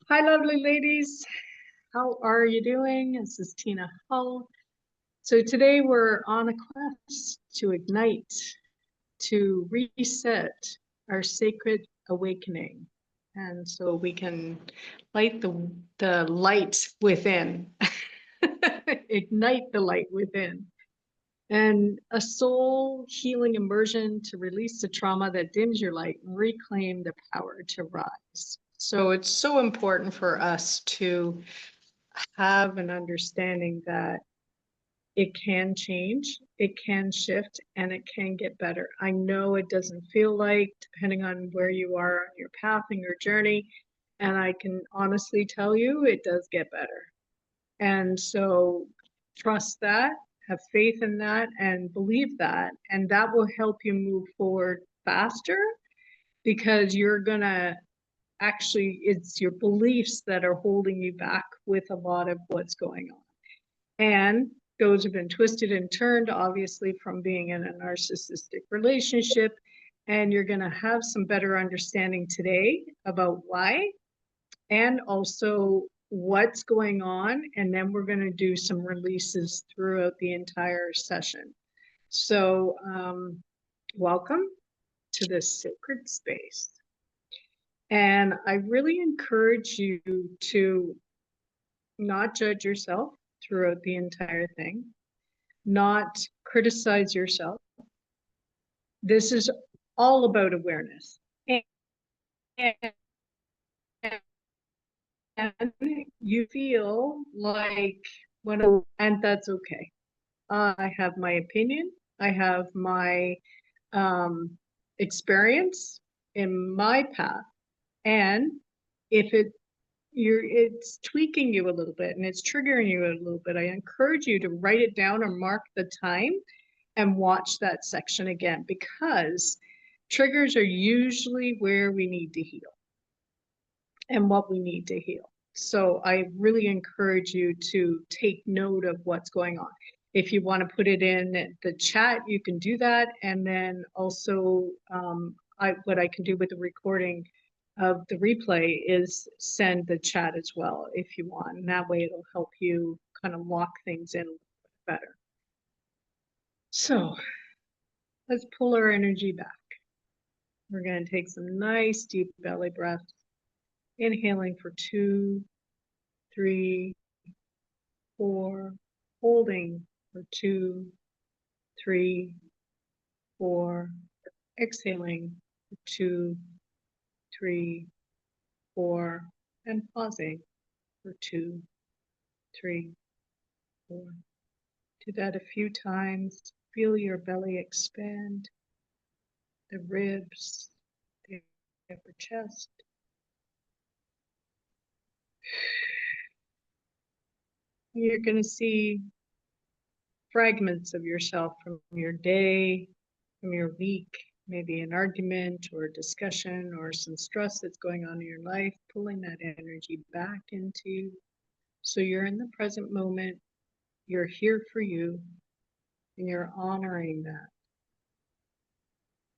Hi, lovely ladies. How are you doing? This is Tina Hull. So today we're on a quest to ignite, to reset our sacred awakening. And so we can light the light within, ignite the light within. And a soul healing immersion to release the trauma that dims your light and reclaim the power to rise. So it's so important for us to have an understanding that it can change, it can shift, and it can get better. I know it doesn't feel like, depending on where you are on your path and your journey, and I can honestly tell you it does get better. And so trust that, have faith in that, and believe that, and that will help you move forward faster because you're gonna actually, it's your beliefs that are holding you back with a lot of what's going on. And those have been twisted and turned, obviously, from being in a narcissistic relationship. And you're going to have some better understanding today about why and also what's going on. And then we're going to do some releases throughout the entire session. So, welcome to this sacred space. And I really encourage you to not judge yourself throughout the entire thing, not criticize yourself. This is all about awareness. And you feel like, and that's okay. I have my opinion. I have my experience in my path. And if it's tweaking you a little bit and it's triggering you a little bit, I encourage you to write it down or mark the time and watch that section again, because triggers are usually where we need to heal and what we need to heal. So I really encourage you to take note of what's going on. If you want to put it in the chat, you can do that. And then also what I can do with the recording of the replay is send the chat as well if you want. And that way it'll help you kind of lock things in better. So let's pull our energy back. We're going to take some nice deep belly breaths, inhaling for 2, 3, 4, holding for 2, 3, 4, exhaling for 2, 3, 4, and pausing for 2, 3, 4. Do that a few times. Feel your belly expand, the ribs, the upper chest. You're going to see fragments of yourself from your day, from your week, maybe an argument or a discussion or some stress that's going on in your life, pulling that energy back into you. So you're in the present moment, you're here for you, and you're honoring that.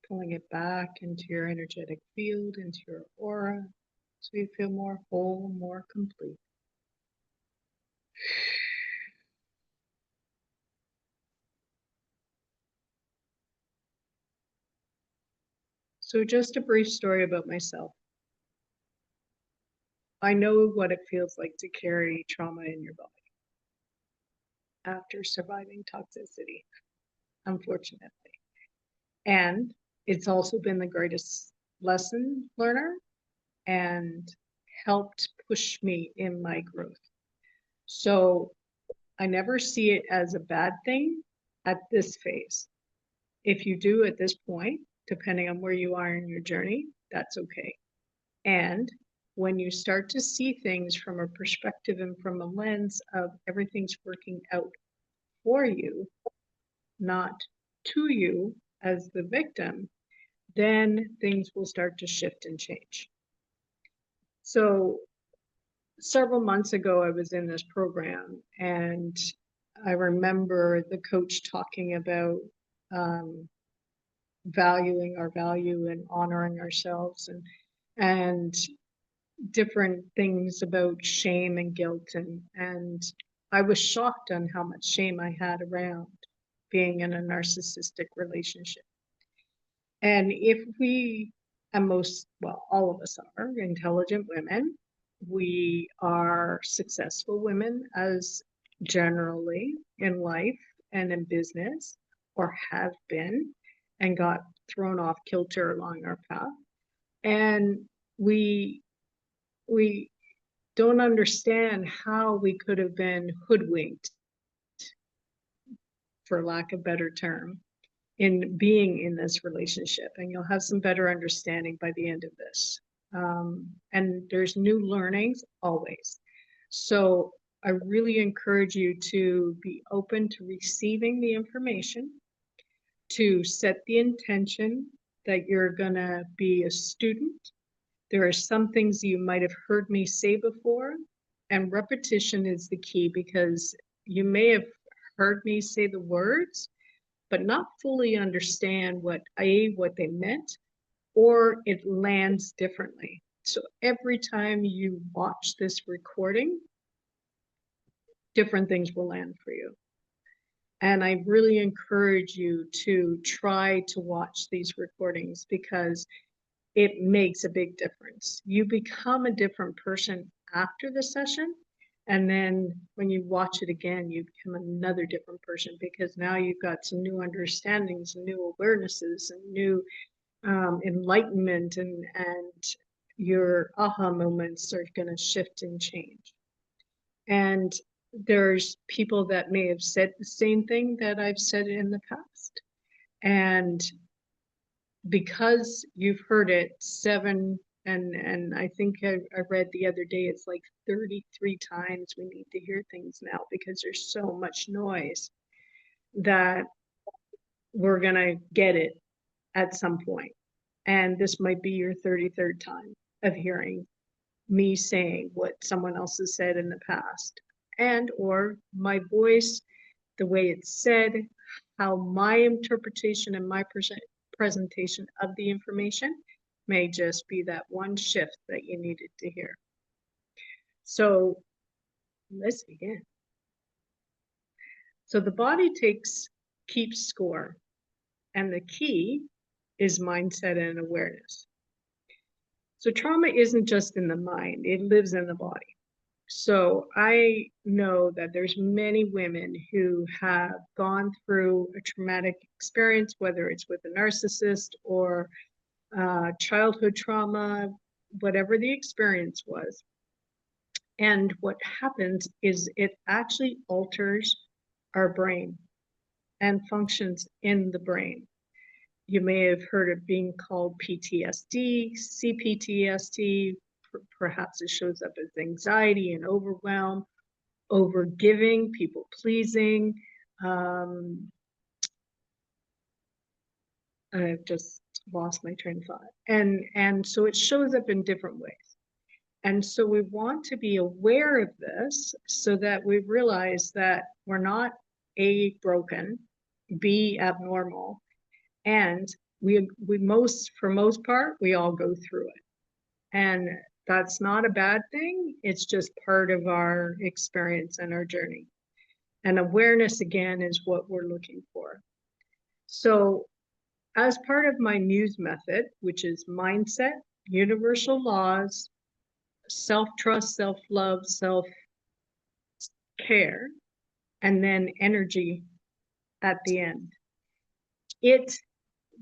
Pulling it back into your energetic field, into your aura, so you feel more whole, more complete. So just a brief story about myself. I know what it feels like to carry trauma in your body after surviving toxicity, unfortunately. And it's also been the greatest lesson learner and helped push me in my growth. So I never see it as a bad thing at this phase. If you do at this point, depending on where you are in your journey, that's okay. And when you start to see things from a perspective and from a lens of everything's working out for you, not to you as the victim, then things will start to shift and change. So several months ago, I was in this program, and I remember the coach talking about valuing our value and honoring ourselves. And different things about shame and guilt, and I was shocked on how much shame I had around being in a narcissistic relationship. And if we, and most, well, all of us are intelligent women, we are successful women as generally in life and in business, or have been, and got thrown off kilter along our path. And we we don't understand how we could have been hoodwinked, for lack of a better term, in being in this relationship. And you'll have some better understanding by the end of this. And there's new learnings always. So I really encourage you to be open to receiving the information, to set the intention that you're going to be a student. There are some things you might have heard me say before, and repetition is the key, because you may have heard me say the words, but not fully understand what they meant, or it lands differently. So every time you watch this recording, different things will land for you. And I really encourage you to try to watch these recordings, because it makes a big difference. You become a different person after the session. And then when you watch it again, you become another different person, because now you've got some new understandings and new awarenesses and new enlightenment, and your aha moments are going to shift and change. And there's people that may have said the same thing that I've said in the past. And because you've heard it and I think I read the other day, it's like 33 times we need to hear things now, because there's so much noise, that we're going to get it at some point. And this might be your 33rd time of hearing me saying what someone else has said in the past, and or my voice, the way it's said, how my interpretation and my presentation of the information may just be that one shift that you needed to hear. So let's begin. So the body keeps score, and the key is mindset and awareness. So trauma isn't just in the mind, it lives in the body. So I know that there's many women who have gone through a traumatic experience, whether it's with a narcissist or childhood trauma, whatever the experience was. And what happens is it actually alters our brain and functions in the brain. You may have heard of being called PTSD, CPTSD. Perhaps it shows up as anxiety and overwhelm, overgiving, people pleasing. I've just lost my train of thought. And so it shows up in different ways. And so we want to be aware of this, so that we realize that we're not A, broken, B, abnormal, and for most part, we all go through it. And that's not a bad thing. It's just part of our experience and our journey. And awareness, again, is what we're looking for. So as part of my Muse method, which is mindset, universal laws, self-trust, self-love, self-care, and then energy at the end.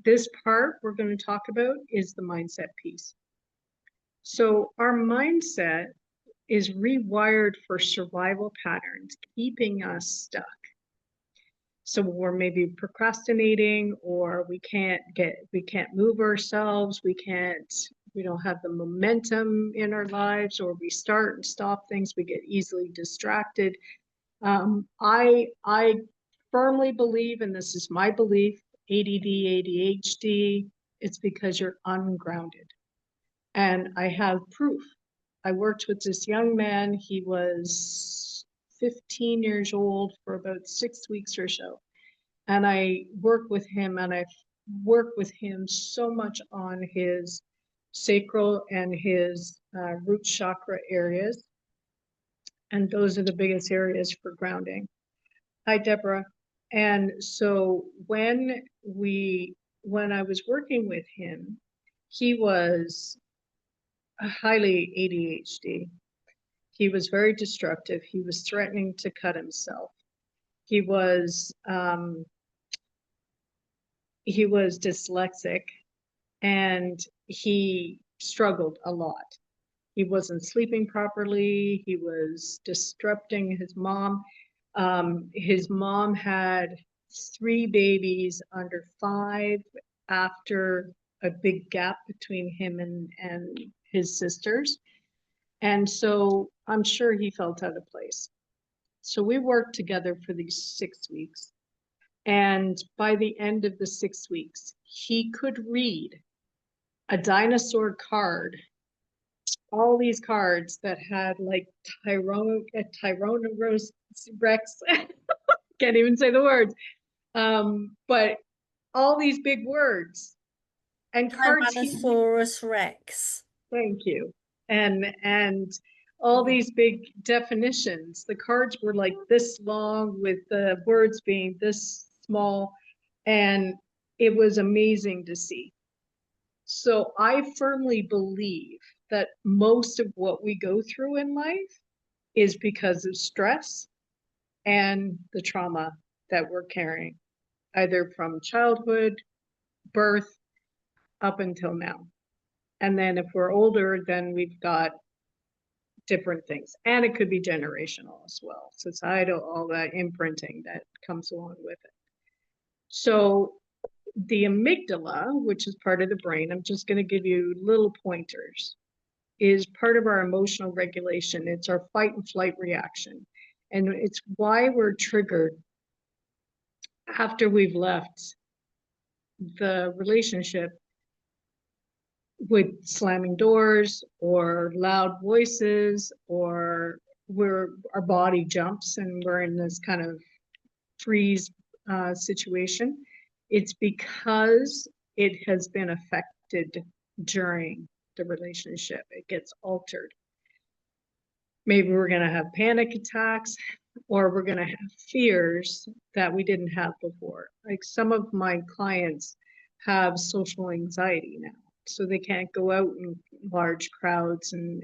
This part we're going to talk about is the mindset piece. So our mindset is rewired for survival patterns, keeping us stuck. So we're maybe procrastinating, or we can't move ourselves, we don't have the momentum in our lives, or we start and stop things, we get easily distracted. I firmly believe, and this is my belief, ADD, ADHD, it's because you're ungrounded. And I have proof. I worked with this young man. He was 15 years old for about 6 weeks or so. And I worked with him, and I've worked with him so much on his sacral and his root chakra areas. And those are the biggest areas for grounding. Hi, Deborah. And so when I was working with him, he was highly ADHD. He was very destructive. He was threatening to cut himself. He was dyslexic, and he struggled a lot. He wasn't sleeping properly. He was disrupting his mom. His mom had 3 babies under 5 after a big gap between him and his sisters. And so I'm sure he felt out of place. So we worked together for these 6 weeks. And by the end of the 6 weeks, he could read a dinosaur card, all these cards that had like Tyrannosaurus Rex, can't even say the words, but all these big words and cards. Tyrannosaurus Rex. Thank you. And all these big definitions. The cards were like this long with the words being this small, and it was amazing to see. So I firmly believe that most of what we go through in life is because of stress and the trauma that we're carrying, either from childhood, birth, up until now. And then if we're older, then we've got different things. And it could be generational as well, societal, all that imprinting that comes along with it. So the amygdala, which is part of the brain, I'm just going to give you little pointers, is part of our emotional regulation. It's our fight and flight reaction. And it's why we're triggered after we've left the relationship with slamming doors or loud voices, or where our body jumps and we're in this kind of freeze situation. It's because it has been affected during the relationship. It gets altered. Maybe we're going to have panic attacks, or we're going to have fears that we didn't have before. Like some of my clients have social anxiety now, so they can't go out in large crowds, and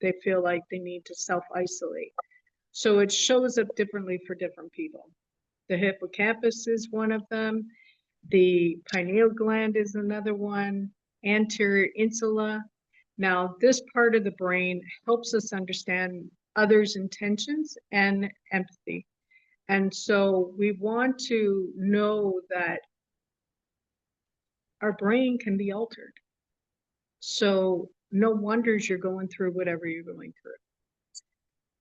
they feel like they need to self-isolate. So it shows up differently for different people. The hippocampus is one of them. The pineal gland is another one. Anterior insula. Now, this part of the brain helps us understand others' intentions and empathy. And so we want to know that our brain can be altered. So no wonders you're going through whatever you're going through.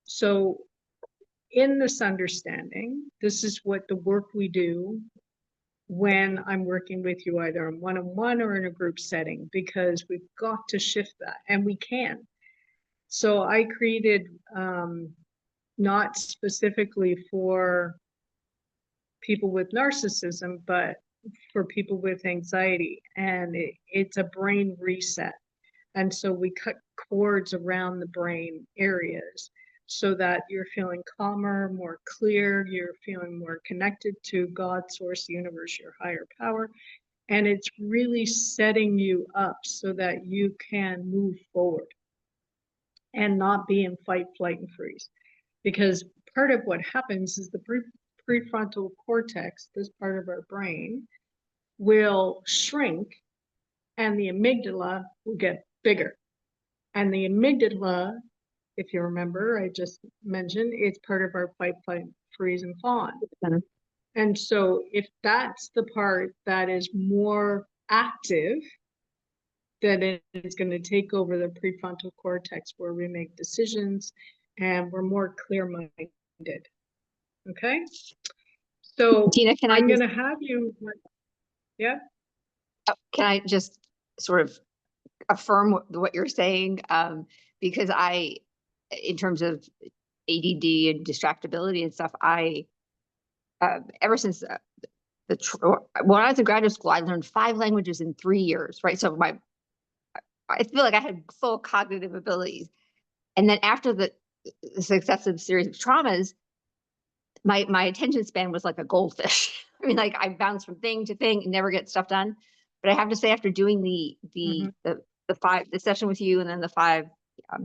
So in this understanding, this is what the work we do when I'm working with you, either in one-on-one or in a group setting, because we've got to shift that, and we can. So I created, not specifically for people with narcissism, but for people with anxiety, and it's a brain reset. And so we cut cords around the brain areas so that you're feeling calmer, more clear, you're feeling more connected to God, source, universe, your higher power. And it's really setting you up so that you can move forward and not be in fight, flight, and freeze. Because part of what happens is the prefrontal cortex, this part of our brain, will shrink and the amygdala will get bigger. And the amygdala, if you remember, I just mentioned, it's part of our fight, flight, freeze, and fawn. And so if that's the part that is more active, then it is going to take over the prefrontal cortex, where we make decisions and we're more clear-minded. Okay? So Tina, I'm going to have you, yeah? Can I just sort of affirm what you're saying? Because in terms of ADD and distractibility and stuff, ever since when I was in graduate school, I learned 5 languages in 3 years, right? So I feel like I had full cognitive abilities. And then after the successive series of traumas, my attention span was like a goldfish. I mean, like I bounce from thing to thing and never get stuff done. But I have to say, after doing the session with you and then the 5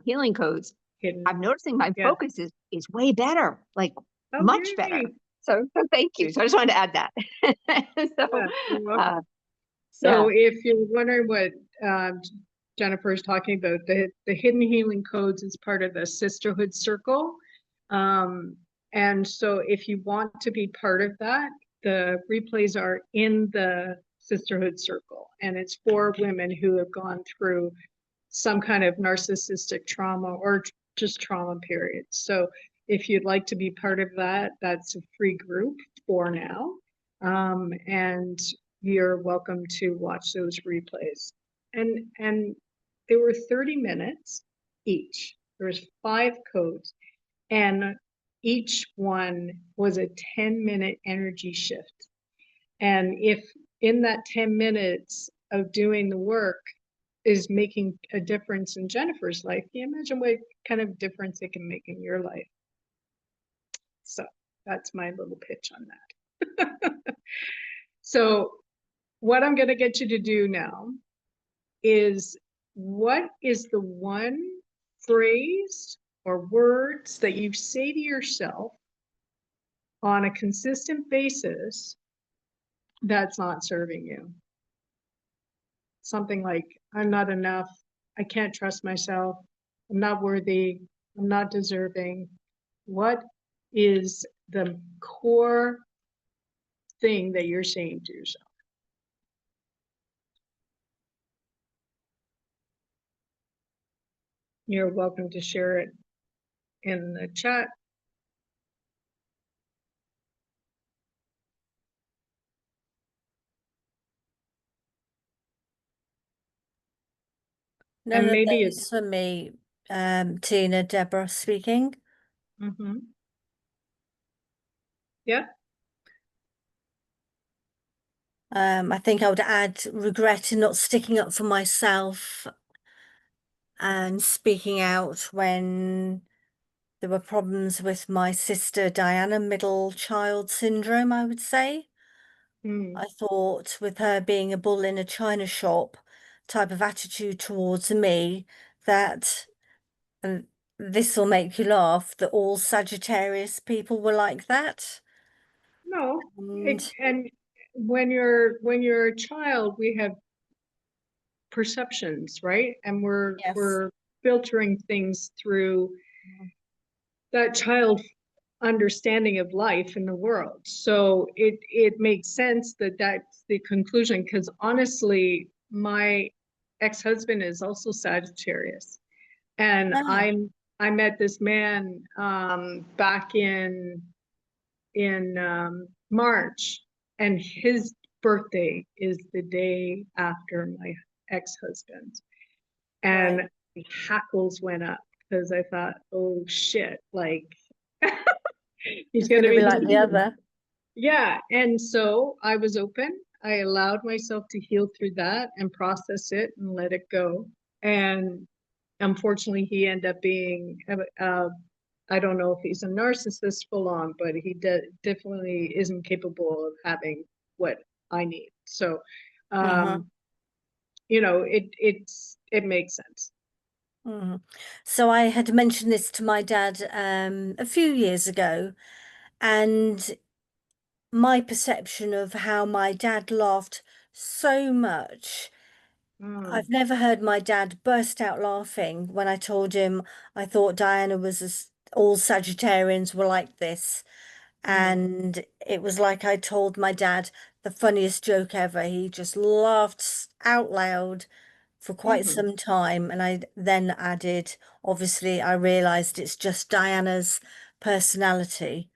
healing codes, Hidden. I'm noticing my Yeah. focus is way better, like Oh, much yay. better. So thank you. So I just wanted to add that. So, Yeah, you're welcome. uh, So if you're wondering what Jennifer is talking about, the hidden healing codes is part of the sisterhood circle. And so if you want to be part of that, the replays are in the sisterhood circle, and it's for women who have gone through some kind of narcissistic trauma or just trauma period. So if you'd like to be part of that, that's a free group for now. And you're welcome to watch those replays. And they were 30 minutes each. There's 5 codes, and each one was a 10-minute energy shift. And if in that 10 minutes of doing the work is making a difference in Jennifer's life, can you imagine what kind of difference it can make in your life? So that's my little pitch on that. So what I'm going to get you to do now is, what is the one phrase or words that you say to yourself on a consistent basis that's not serving you? Something like, I'm not enough, I can't trust myself, I'm not worthy, I'm not deserving. What is the core thing that you're saying to yourself? You're welcome to share it in the chat. None And of maybe those it's for me. Tina, Deborah speaking. Yeah. I think I would add regret in not sticking up for myself and speaking out when there were problems with my sister Diana, middle child syndrome, I would say. Mm. I thought with her being a bull in a china shop type of attitude towards me, that, and this will make you laugh, that all Sagittarius people were like that. No. And And when you're a child, we have perceptions, right? And yes. we're filtering things through that child understanding of life in the world. So it makes sense that that's the conclusion, because honestly, my ex-husband is also Sagittarius, and Ah, I met this man back in March, and his birthday is the day after my ex-husband's, and right. hackles went up because I thought, oh shit, like he's It's gonna gonna be be like the other. yeah. And so I was open. I allowed myself to heal through that and process it and let it go. And unfortunately, he ended up being, I don't know if he's a narcissist full on, but he definitely isn't capable of having what I need. So, Uh-huh. you know, it makes sense. Mhm. So I had mentioned this to my dad a few years ago, and my perception of how my dad laughed so much. I've never heard my dad burst out laughing when I told him I thought Diana was all Sagittarians were like this. And it was like I told my dad the funniest joke ever. He just laughed out loud for quite some time. And I then added, obviously, I realized it's just Diana's personality.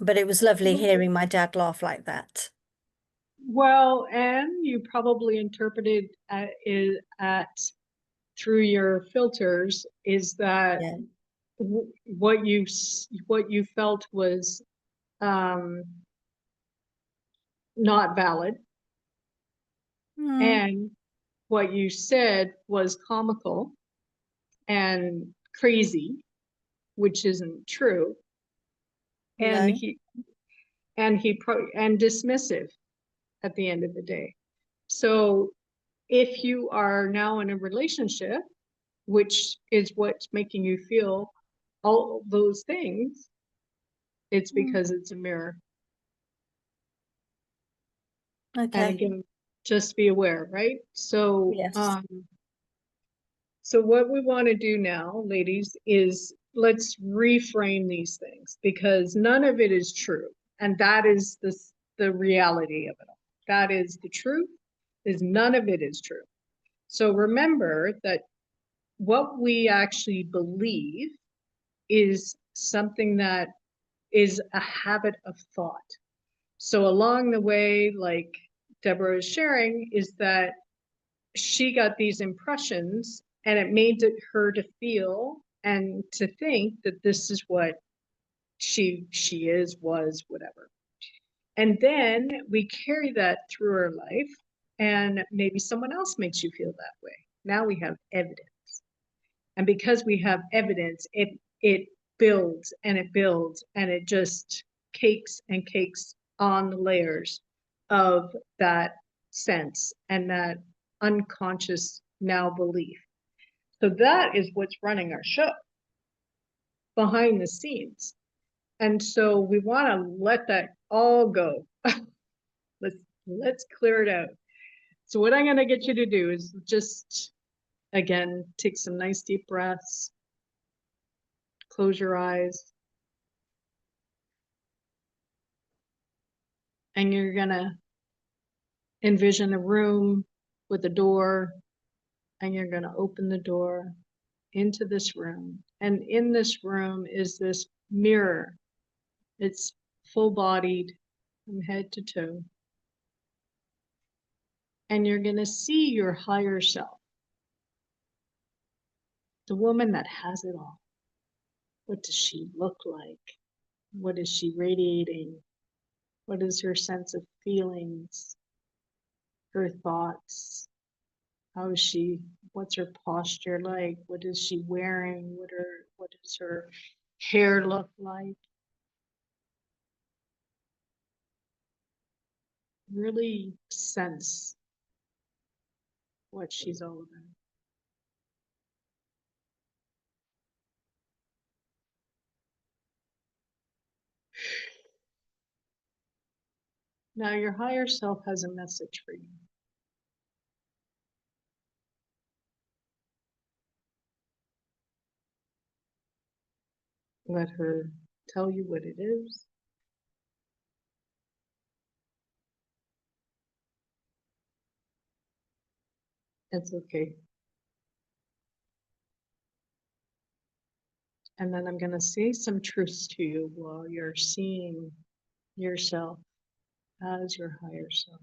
But it was lovely hearing my dad laugh like that. Well, and you probably interpreted through your filters is that Yeah. what you felt was um, not valid, Mm, and what you said was comical and crazy, which isn't true. And No. and dismissive at the end of the day. So if you are now in a relationship, which is what's making you feel all those things, it's because it's a mirror. And Okay. again, just be aware, right? So, Yes. so what we want to do now, ladies, is let's reframe these things, because none of it is true. And that is the reality of it all. That is the truth, is none of it is true. So remember that what we actually believe is something that is a habit of thought. So along the way, like Deborah is sharing, is that she got these impressions and it made her to feel and to think that this is what she is, was, whatever. And then we carry that through our life, and maybe someone else makes you feel that way. Now we have evidence. And because we have evidence, it builds and it builds and it just cakes and cakes on the layers of that sense and that unconscious now belief. So that is what's running our show behind the scenes. And so we want to let that all go. let's clear it out. So what I'm going to get you to do is just, again, take some nice deep breaths. Close your eyes. And you're gonna envision a room with a door, and you're gonna open the door into this room. And in this room is this mirror. It's full-bodied from head to toe. And you're gonna see your higher self, the woman that has it all. What does she look like? What is she radiating? What is her sense of feelings? Her thoughts? How is she, what's her posture like? What is she wearing? What does her hair look like? Really sense what she's all about. Now your higher self has a message for you. Let her tell you what it is. It's okay. And then I'm going to say some truths to you while you're seeing yourself as your higher self,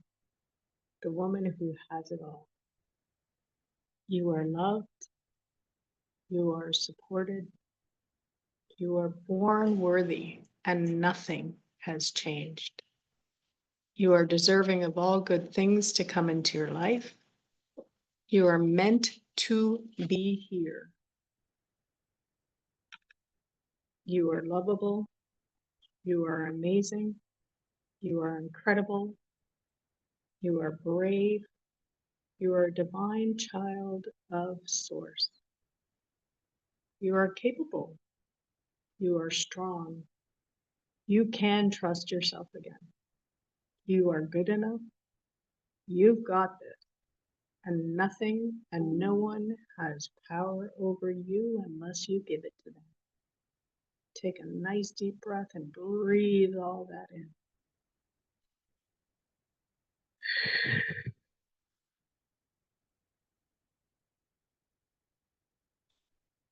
the woman who has it all. You are loved. You are supported. You are born worthy, and nothing has changed. You are deserving of all good things to come into your life. You are meant to be here. You are lovable. You are amazing. You are incredible. You are brave. You are a divine child of Source. You are capable. You are strong. You can trust yourself again. You are good enough. You've got this. And nothing and no one has power over you unless you give it to them. Take a nice deep breath and breathe all that in.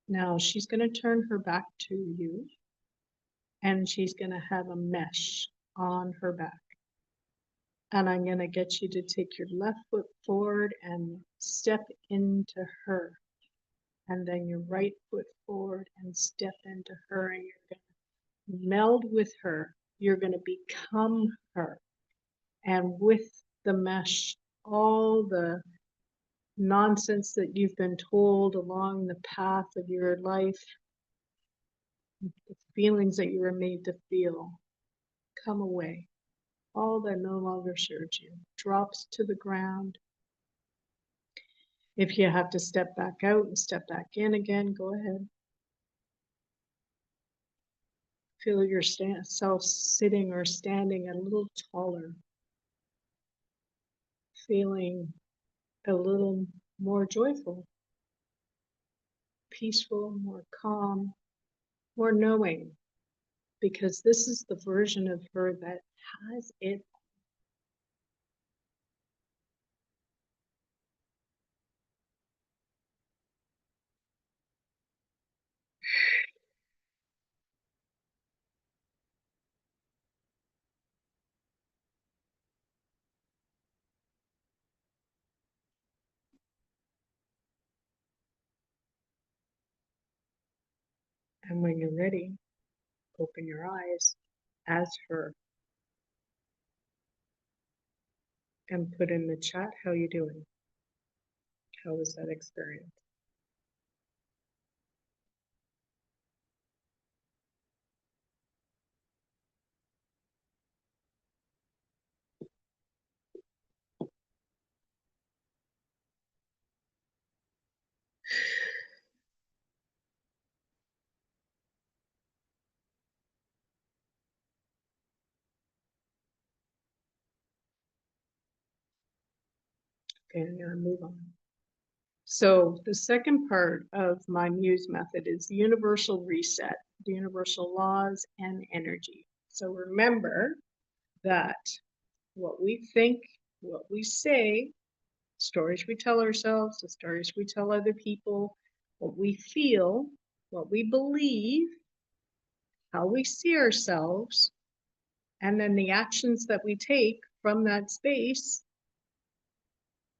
Now she's going to turn her back to you, and she's going to have a mesh on her back. And I'm going to get you to take your left foot forward and step into her. And then your right foot forward and step into her, and you're going to meld with her. You're going to become her. And with the mesh, all the nonsense that you've been told along the path of your life, the feelings that you were made to feel, come away. All that no longer serves you drops to the ground. If you have to step back out and step back in again, go ahead. Feel yourself sitting or standing a little taller, feeling a little more joyful, peaceful, more calm, more knowing, because this is the version of her that has it. And when you're ready, open your eyes as her and put in the chat, how you doing? How was that experience? And now move on. So the second part of my muse method is the universal reset, the universal laws and energy. So remember that what we think, what we say, stories we tell ourselves, the stories we tell other people, what we feel, what we believe, how we see ourselves, and then the actions that we take from that space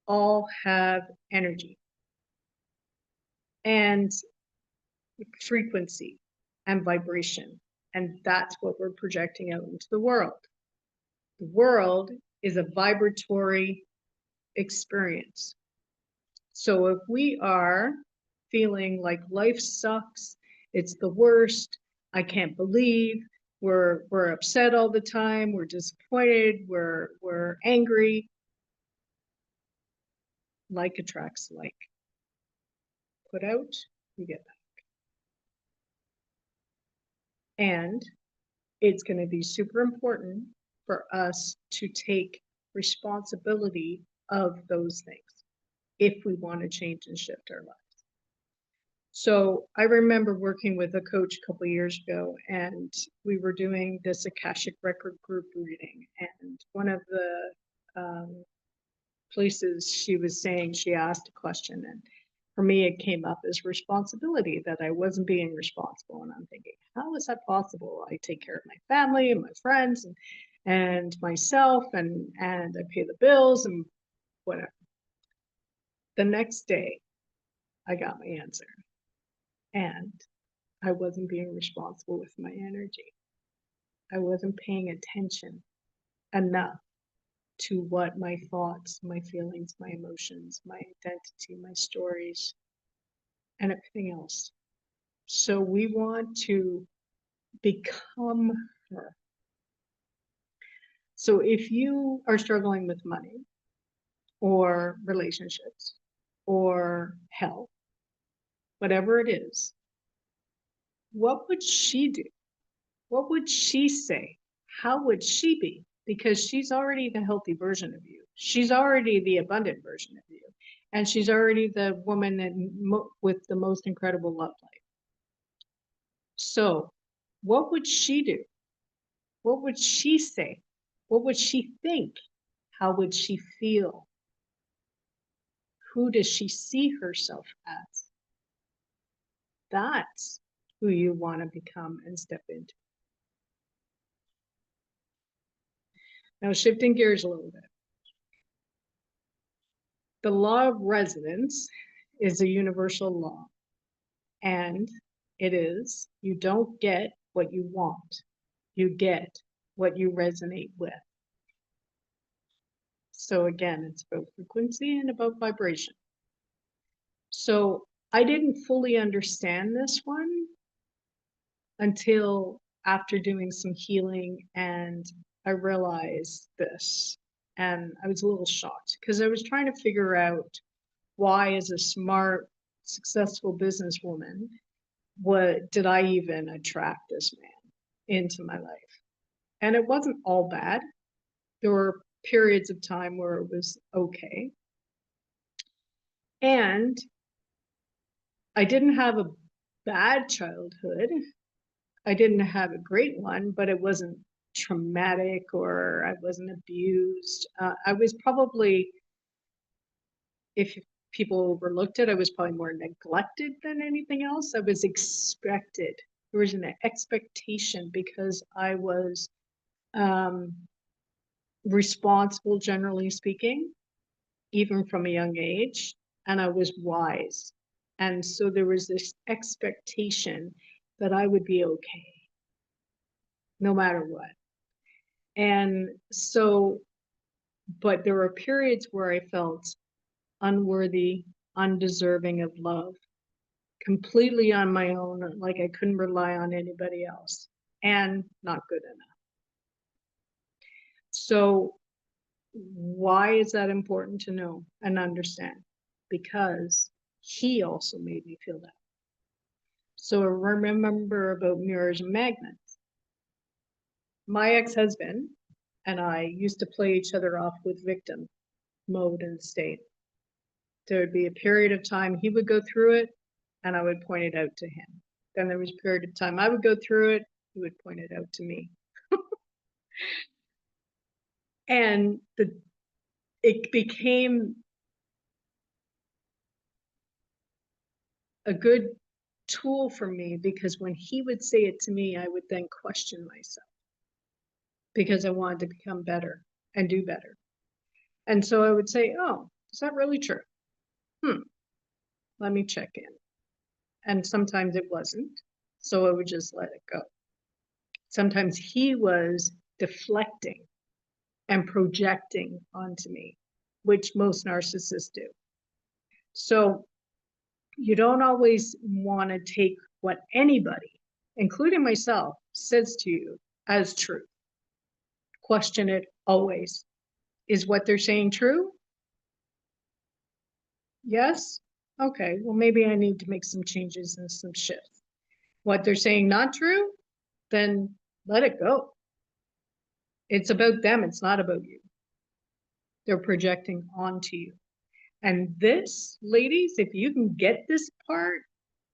all have energy and frequency and vibration. And that's what we're projecting out into the world. The world is a vibratory experience. So if we are feeling like life sucks, it's the worst, I can't believe, we're upset all the time, we're disappointed, we're angry, like attracts like. Put out, you get back. And it's going to be super important for us to take responsibility of those things if we want to change and shift our lives. So I remember working with a coach a couple of years ago, and we were doing this Akashic Record group reading. And one of the places she was saying, she asked a question, and for me, it came up as responsibility, that I wasn't being responsible. And I'm thinking, how is that possible? I take care of my family and my friends and myself, and I pay the bills and whatever. The next day, I got my answer. And I wasn't being responsible with my energy. I wasn't paying attention enough to what my thoughts, my feelings, my emotions, my identity, my stories, and everything else. So we want to become her. So if you are struggling with money or relationships or health, whatever it is, what would she do? What would she say? How would she be? Because she's already the healthy version of you. She's already the abundant version of you. And she's already the woman that with the most incredible love life. So what would she do? What would she say? What would she think? How would she feel? Who does she see herself as? That's who you want to become and step into. Now, shifting gears a little bit. The law of resonance is a universal law, and it is, you don't get what you want, you get what you resonate with. So again, it's about frequency and about vibration. So I didn't fully understand this one until after doing some healing, and I realized this. And I was a little shocked because I was trying to figure out why, as a smart, successful businesswoman, what did I even attract this man into my life? And it wasn't all bad. There were periods of time where it was okay. And I didn't have a bad childhood. I didn't have a great one, but it wasn't traumatic or I wasn't abused. I was probably, if people overlooked it, I was probably more neglected than anything else. I was expected. There was an expectation because I was responsible, generally speaking, even from a young age, and I was wise. And so there was this expectation that I would be okay, no matter what. And so, but there were periods where I felt unworthy, undeserving of love, completely on my own, like I couldn't rely on anybody else, and not good enough. So why is that important to know and understand? Because he also made me feel that. So remember about mirrors and magnets. My ex-husband and I used to play each other off with victim mode and state. There would be a period of time he would go through it and I would point it out to him. Then there was a period of time I would go through it, he would point it out to me. And it became a good tool for me because when he would say it to me, I would then question myself because I wanted to become better and do better. And so I would say, oh, is that really true? Let me check in. And sometimes it wasn't. So I would just let it go. Sometimes he was deflecting and projecting onto me, which most narcissists do. So you don't always want to take what anybody, including myself, says to you as truth. Question it always. Is what they're saying true? Yes? Okay, well, maybe I need to make some changes and some shifts. What they're saying not true? Then let it go. It's about them, it's not about you. They're projecting onto you. And this, ladies, if you can get this part,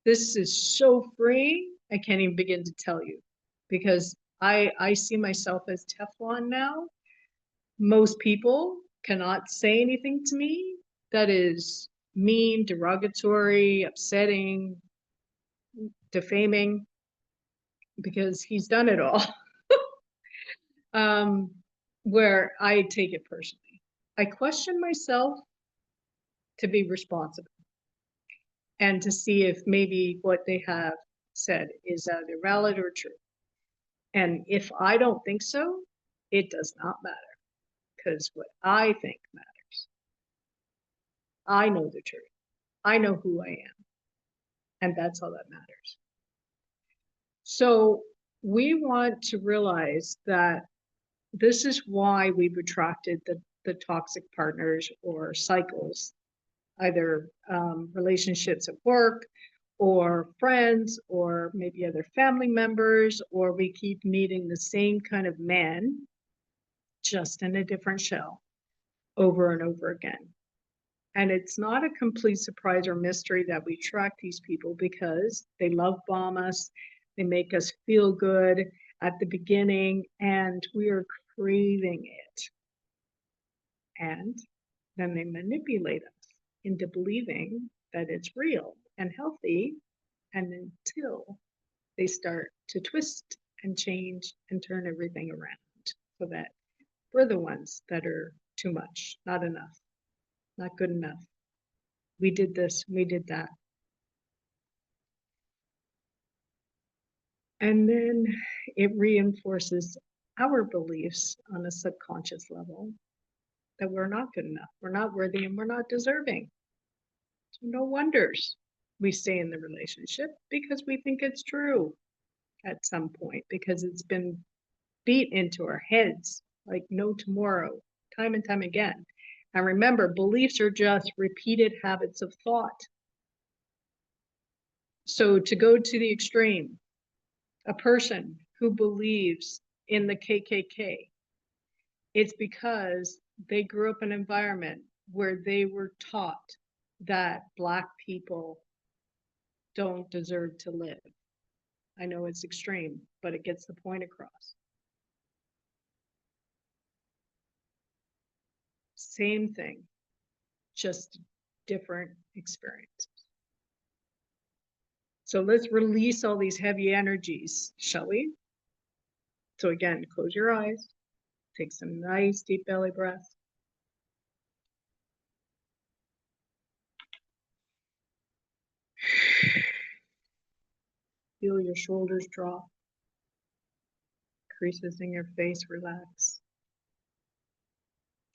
this is so freeing. I can't even begin to tell you because I see myself as Teflon now. Most people cannot say anything to me that is mean, derogatory, upsetting, defaming, because he's done it all. Where I take it personally. I question myself to be responsible and to see if maybe what they have said is either valid or true. And if I don't think so, it does not matter because what I think matters. I know the truth. I know who I am. And that's all that matters. So we want to realize that this is why we've attracted the toxic partners or cycles, either relationships at work or friends or maybe other family members, or we keep meeting the same kind of man, just in a different shell over and over again. And it's not a complete surprise or mystery that we attract these people because they love bomb us, they make us feel good at the beginning, and we are craving it. And then they manipulate us into believing that it's real and healthy, and until they start to twist and change and turn everything around so that we're the ones that are too much, not enough, not good enough. We did this, we did that. And then it reinforces our beliefs on a subconscious level that we're not good enough, we're not worthy, and we're not deserving. So no wonders we stay in the relationship because we think it's true at some point, because it's been beat into our heads like no tomorrow, time and time again. And remember, beliefs are just repeated habits of thought. So to go to the extreme, a person who believes in the KKK, it's because they grew up in an environment where they were taught that Black people don't deserve to live. I know it's extreme, but it gets the point across. Same thing, just different experience. So let's release all these heavy energies, shall we? So again, close your eyes, take some nice deep belly breaths. Feel your shoulders drop, creases in your face relax.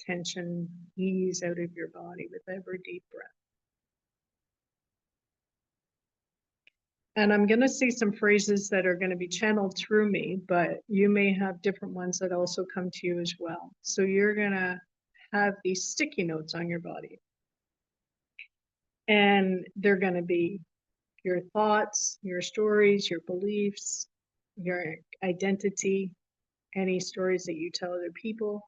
Tension ease out of your body with every deep breath. And I'm going to see some phrases that are going to be channeled through me, but you may have different ones that also come to you as well. So you're going to have these sticky notes on your body. And they're going to be your thoughts, your stories, your beliefs, your identity, any stories that you tell other people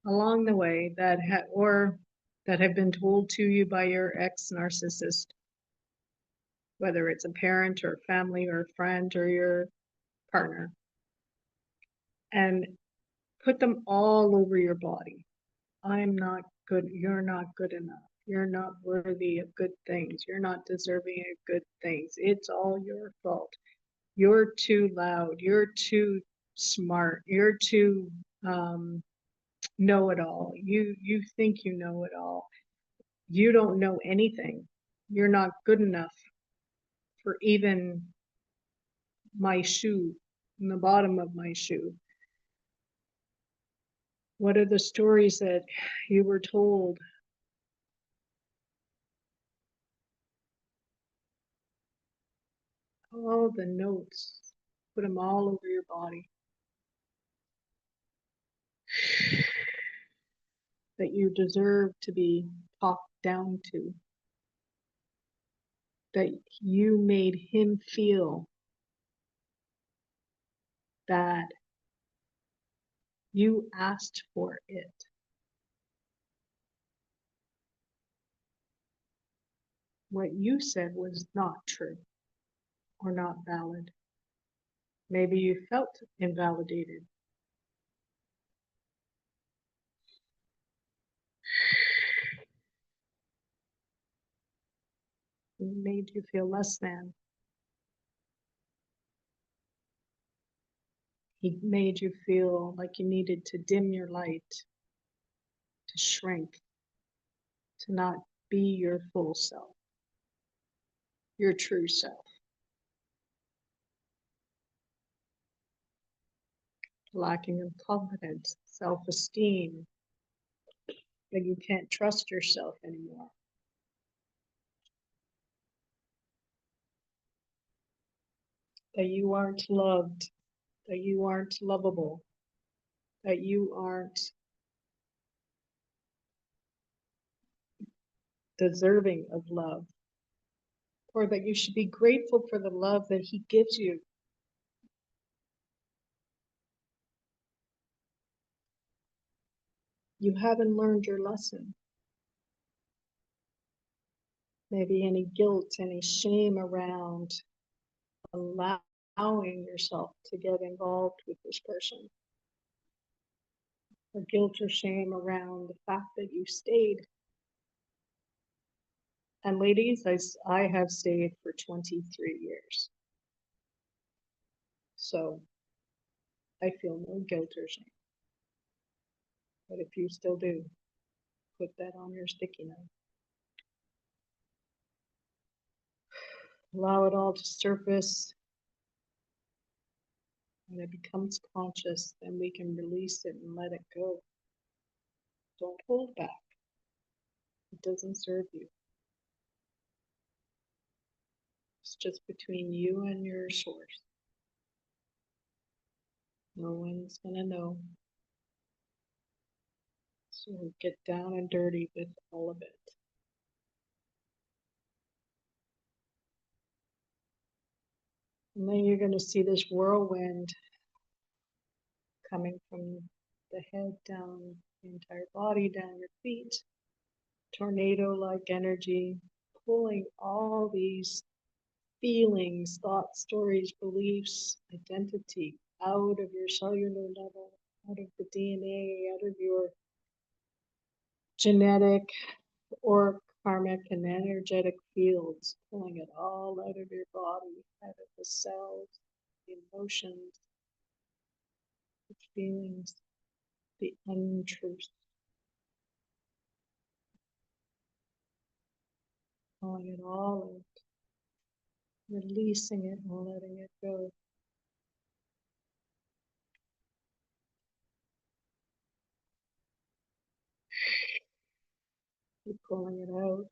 along the way that have been told to you by your ex-narcissist, whether it's a parent or a family or a friend or your partner, and put them all over your body. I'm not good. You're not good enough. You're not worthy of good things. You're not deserving of good things. It's all your fault. You're too loud. You're too smart. You're too know-it-all. You think you know it all. You don't know anything. You're not good enough for even my shoe, in the bottom of my shoe. What are the stories that you were told? All the notes, put them all over your body. That you deserve to be talked down to. That you made him feel that you asked for it. What you said was not true or not valid. Maybe you felt invalidated. It made you feel less than. He made you feel like you needed to dim your light, to shrink, to not be your full self, your true self. Lacking in confidence, self-esteem, that you can't trust yourself anymore. That you aren't loved, that you aren't lovable, that you aren't deserving of love, or that you should be grateful for the love that he gives you. You haven't learned your lesson. Maybe any guilt, any shame around allowing yourself to get involved with this person. Or guilt or shame around the fact that you stayed. And ladies, I have stayed for 23 years. So I feel no guilt or shame. But if you still do, put that on your sticky note. Allow it all to surface. When it becomes conscious, then we can release it and let it go. Don't hold back. It doesn't serve you. It's just between you and your source. No one's gonna know. So get down and dirty with all of it. And then you're gonna see this whirlwind coming from the head down the entire body, down your feet. Tornado-like energy, pulling all these feelings, thoughts, stories, beliefs, identity out of your cellular level, out of the DNA, out of your genetic or karmic and energetic fields, pulling it all out of your body, out of the cells, the emotions, the feelings, the untruths, pulling it all out, releasing it and letting it go. Keep pulling it out,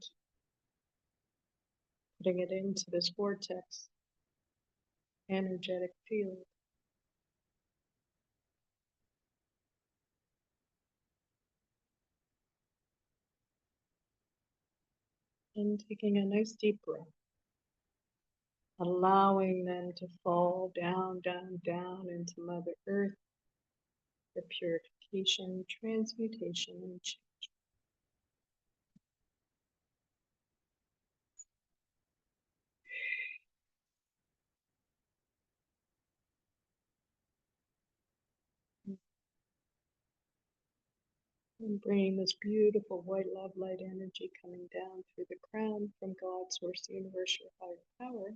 putting it into this vortex, energetic field. And taking a nice deep breath, allowing them to fall down, down, down into Mother Earth for purification, transmutation, and change. And bringing this beautiful white love light energy coming down through the crown from God, Source, the Universe, your higher power,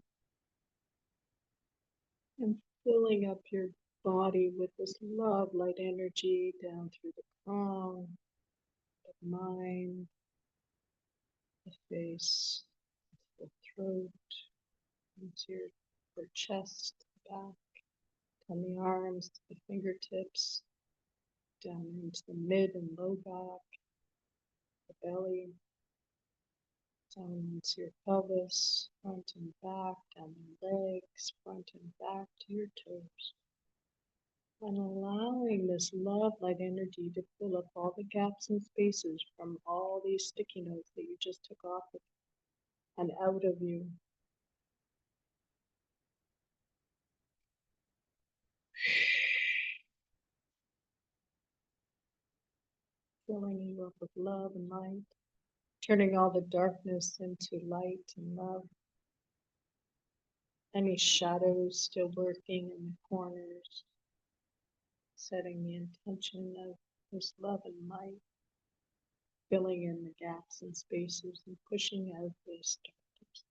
and filling up your body with this love light energy down through the crown, the mind, the face, the throat, into your chest, back, on the arms, to the fingertips, down into the mid and low back, the belly, down into your pelvis, front and back, down the legs, front and back to your toes. And allowing this love light energy to fill up all the gaps and spaces from all these sticky notes that you just took off of and out of you. Filling you up with love and light, turning all the darkness into light and love. Any shadows still lurking in the corners, setting the intention of this love and light, filling in the gaps and spaces and pushing out this darkness.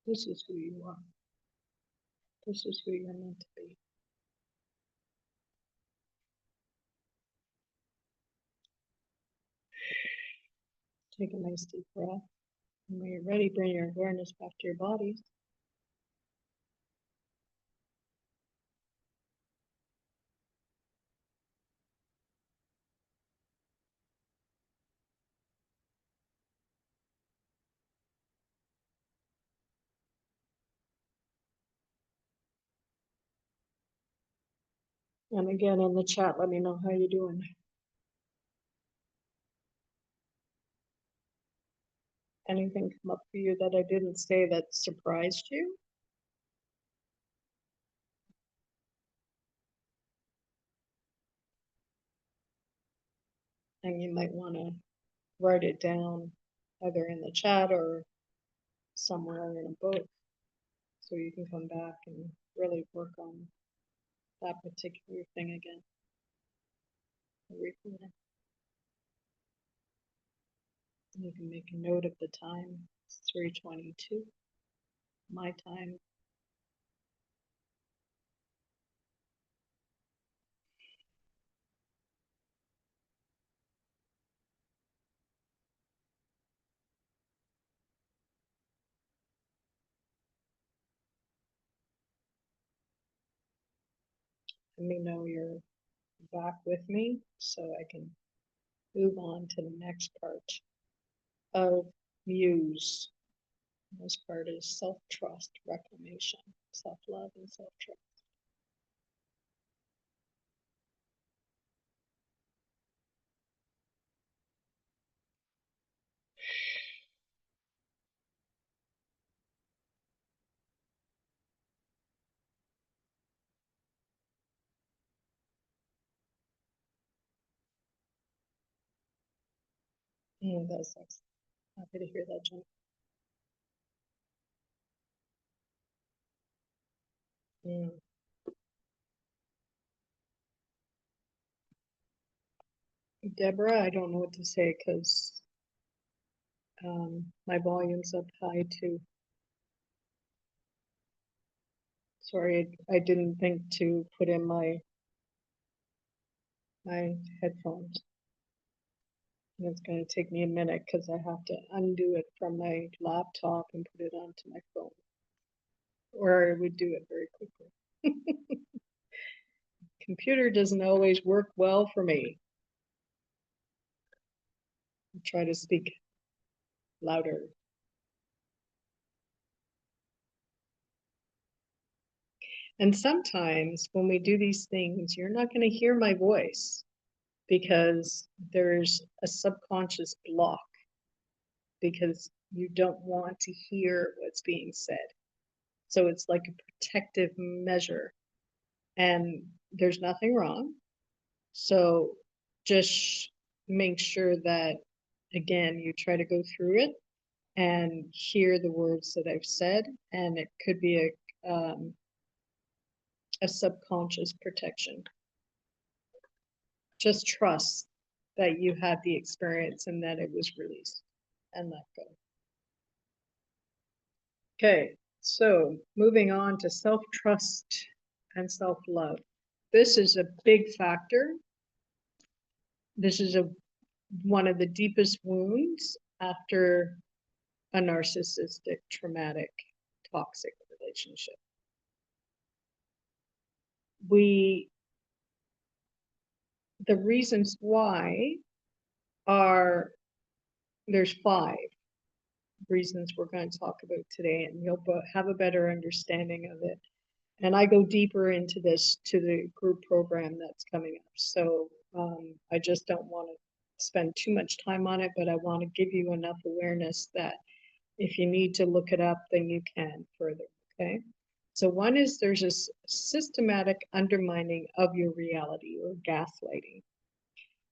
This is who you are. This is who you're meant to be. Take a nice deep breath. And when you're ready, bring your awareness back to your bodies. And again, in the chat, let me know how you're doing. Anything come up for you that I didn't say that surprised you? And you might want to write it down either in the chat or somewhere in a book so you can come back and really work on that particular thing again. Reconnect. You can make a note of the time. It's 3:22. My time. Let me know your back with me so I can move on to the next part of Muse. This part is self-trust, reclamation, self-love, and self-trust. That's nice. Happy to hear that, Jen. Deborah, I don't know what to say because my volume's up high too. Sorry, I didn't think to put in my headphones. And it's going to take me a minute because I have to undo it from my laptop and put it onto my phone. Or I would do it very quickly. Computer doesn't always work well for me. I'll try to speak louder. And sometimes when we do these things, you're not going to hear my voice because there's a subconscious block because you don't want to hear what's being said. So it's like a protective measure, and there's nothing wrong. So just make sure that, again, you try to go through it and hear the words that I've said, and it could be a subconscious protection. Just trust that you had the experience and that it was released, and let go. Okay, so moving on to self-trust and self-love. This is a big factor. This is one of the deepest wounds after a narcissistic, traumatic, toxic relationship. The reasons why are, there's 5 reasons we're going to talk about today, and you'll have a better understanding of it. And I go deeper into this to the group program that's coming up. So I just don't want to spend too much time on it, but I want to give you enough awareness that if you need to look it up, then you can further, okay? So one is there's a systematic undermining of your reality or gaslighting.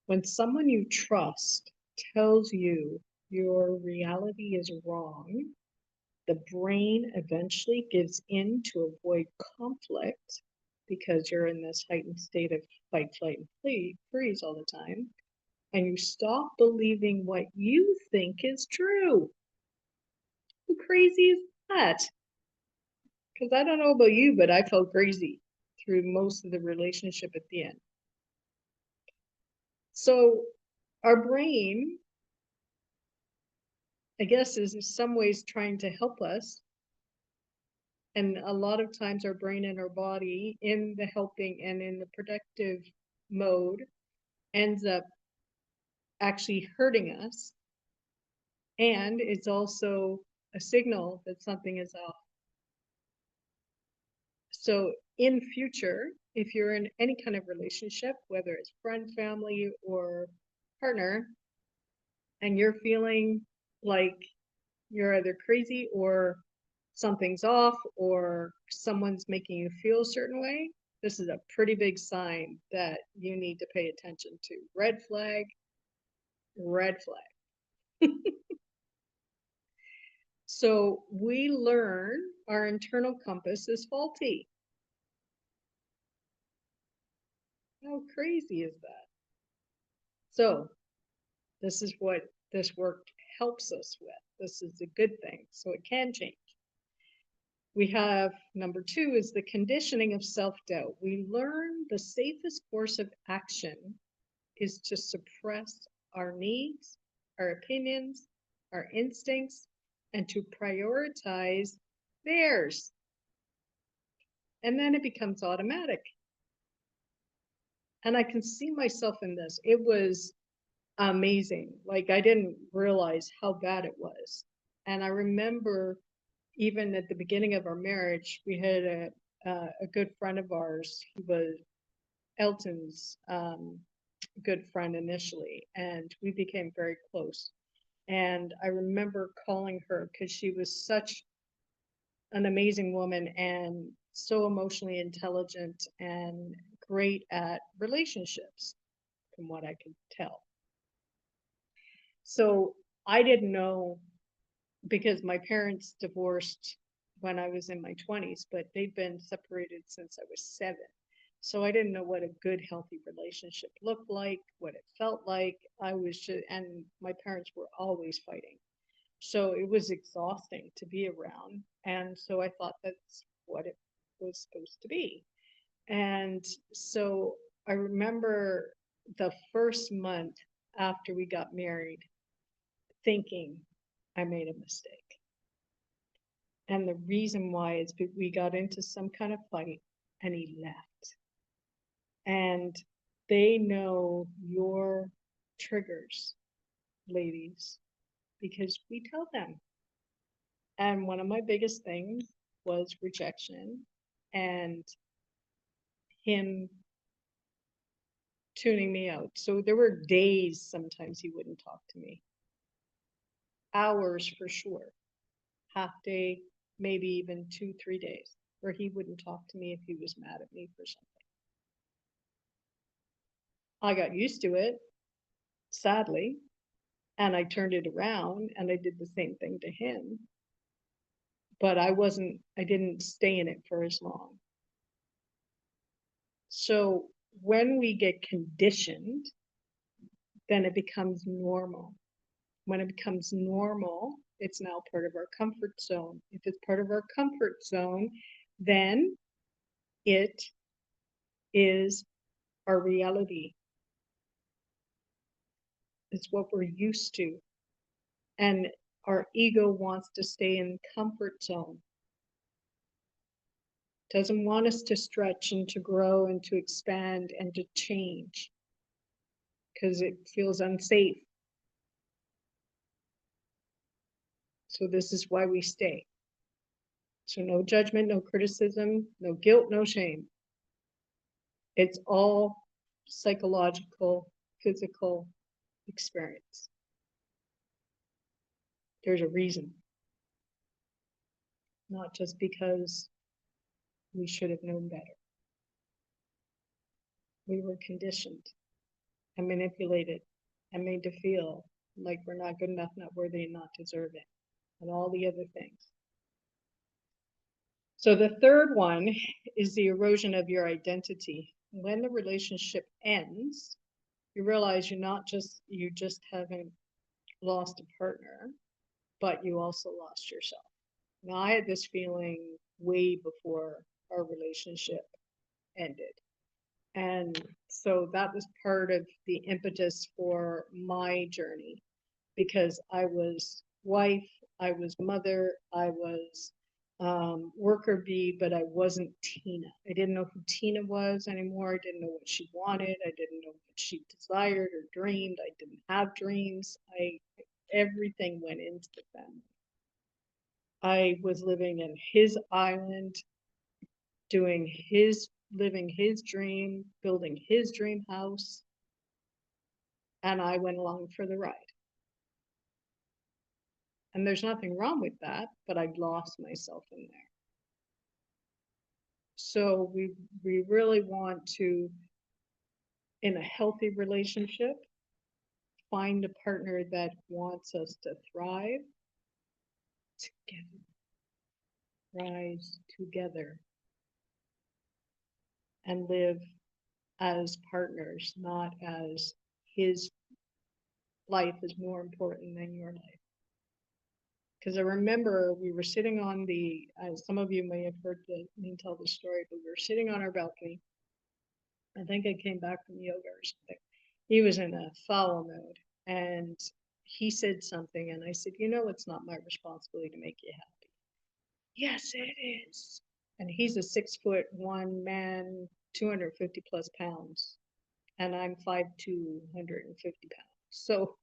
When someone you trust tells you your reality is wrong, the brain eventually gives in to avoid conflict because you're in this heightened state of fight, flight, and freeze all the time. And you stop believing what you think is true. How crazy is that? Because I don't know about you, but I felt crazy through most of the relationship at the end. So our brain, I guess, is in some ways trying to help us. And a lot of times our brain and our body in the helping and in the protective mode ends up actually hurting us. And it's also a signal that something is off. So in future, if you're in any kind of relationship, whether it's friend, family, or partner, and you're feeling like you're either crazy or something's off or someone's making you feel a certain way, this is a pretty big sign that you need to pay attention to. Red flag, red flag. So we learn our internal compass is faulty. How crazy is that? So this is what this work helps us with. This is a good thing. So it can change. We have number 2 is the conditioning of self-doubt. We learn the safest course of action is to suppress our needs, our opinions, our instincts, and to prioritize theirs. And then it becomes automatic. And I can see myself in this. It was amazing. Like I didn't realize how bad it was. And I remember even at the beginning of our marriage, we had a good friend of ours. He was Elton's good friend initially, and we became very close. And I remember calling her because she was such an amazing woman and so emotionally intelligent and great at relationships, from what I could tell. So I didn't know, because my parents divorced when I was in my 20s, but they'd been separated since I was 7. So I didn't know what a good, healthy relationship looked like, what it felt like. I was just, and my parents were always fighting. So it was exhausting to be around. And so I thought that's what it was supposed to be. And so I remember the first month after we got married thinking I made a mistake. And the reason why is we got into some kind of fight and he left. And they know your triggers, ladies, because we tell them. And one of my biggest things was rejection and him tuning me out. So there were days sometimes he wouldn't talk to me. Hours for sure. Half day, maybe even 2-3 days, where he wouldn't talk to me if he was mad at me for something. I got used to it, sadly, and I turned it around and I did the same thing to him. But I didn't stay in it for as long. So when we get conditioned, then it becomes normal. When it becomes normal, it's now part of our comfort zone. If it's part of our comfort zone, then it is our reality. It's what we're used to. And our ego wants to stay in comfort zone. Doesn't want us to stretch and to grow and to expand and to change because it feels unsafe. So this is why we stay. So no judgment, no criticism, no guilt, no shame. It's all psychological, physical experience. There's a reason. Not just because we should have known better. We were conditioned and manipulated and made to feel like we're not good enough, not worthy, and not deserving, and all the other things. So the third one is the erosion of your identity. When the relationship ends, you realize you just haven't lost a partner, but you also lost yourself. Now, I had this feeling way before our relationship ended. And so that was part of the impetus for my journey, because I was wife, I was mother, I was worker bee, but I wasn't Tina. I didn't know who Tina was anymore. I didn't know what she wanted. I didn't know what she desired or dreamed. I didn't have dreams. Everything went into the family. I was living in his island, living his dream, building his dream house, and I went along for the ride. And there's nothing wrong with that, but I lost myself in there. So we really want to, in a healthy relationship, find a partner that wants us to thrive together, rise together, and live as partners, not as his life is more important than your life. Because I remember we were sitting on some of you may have heard me tell the story, but we were sitting on our balcony. I think I came back from yoga or something. He was in a follow mode and he said something, and I said, it's not my responsibility to make you happy. Yes, it is. And he's a 6'1" man, 250 plus pounds. and I'm 5'2", 150 pounds. So,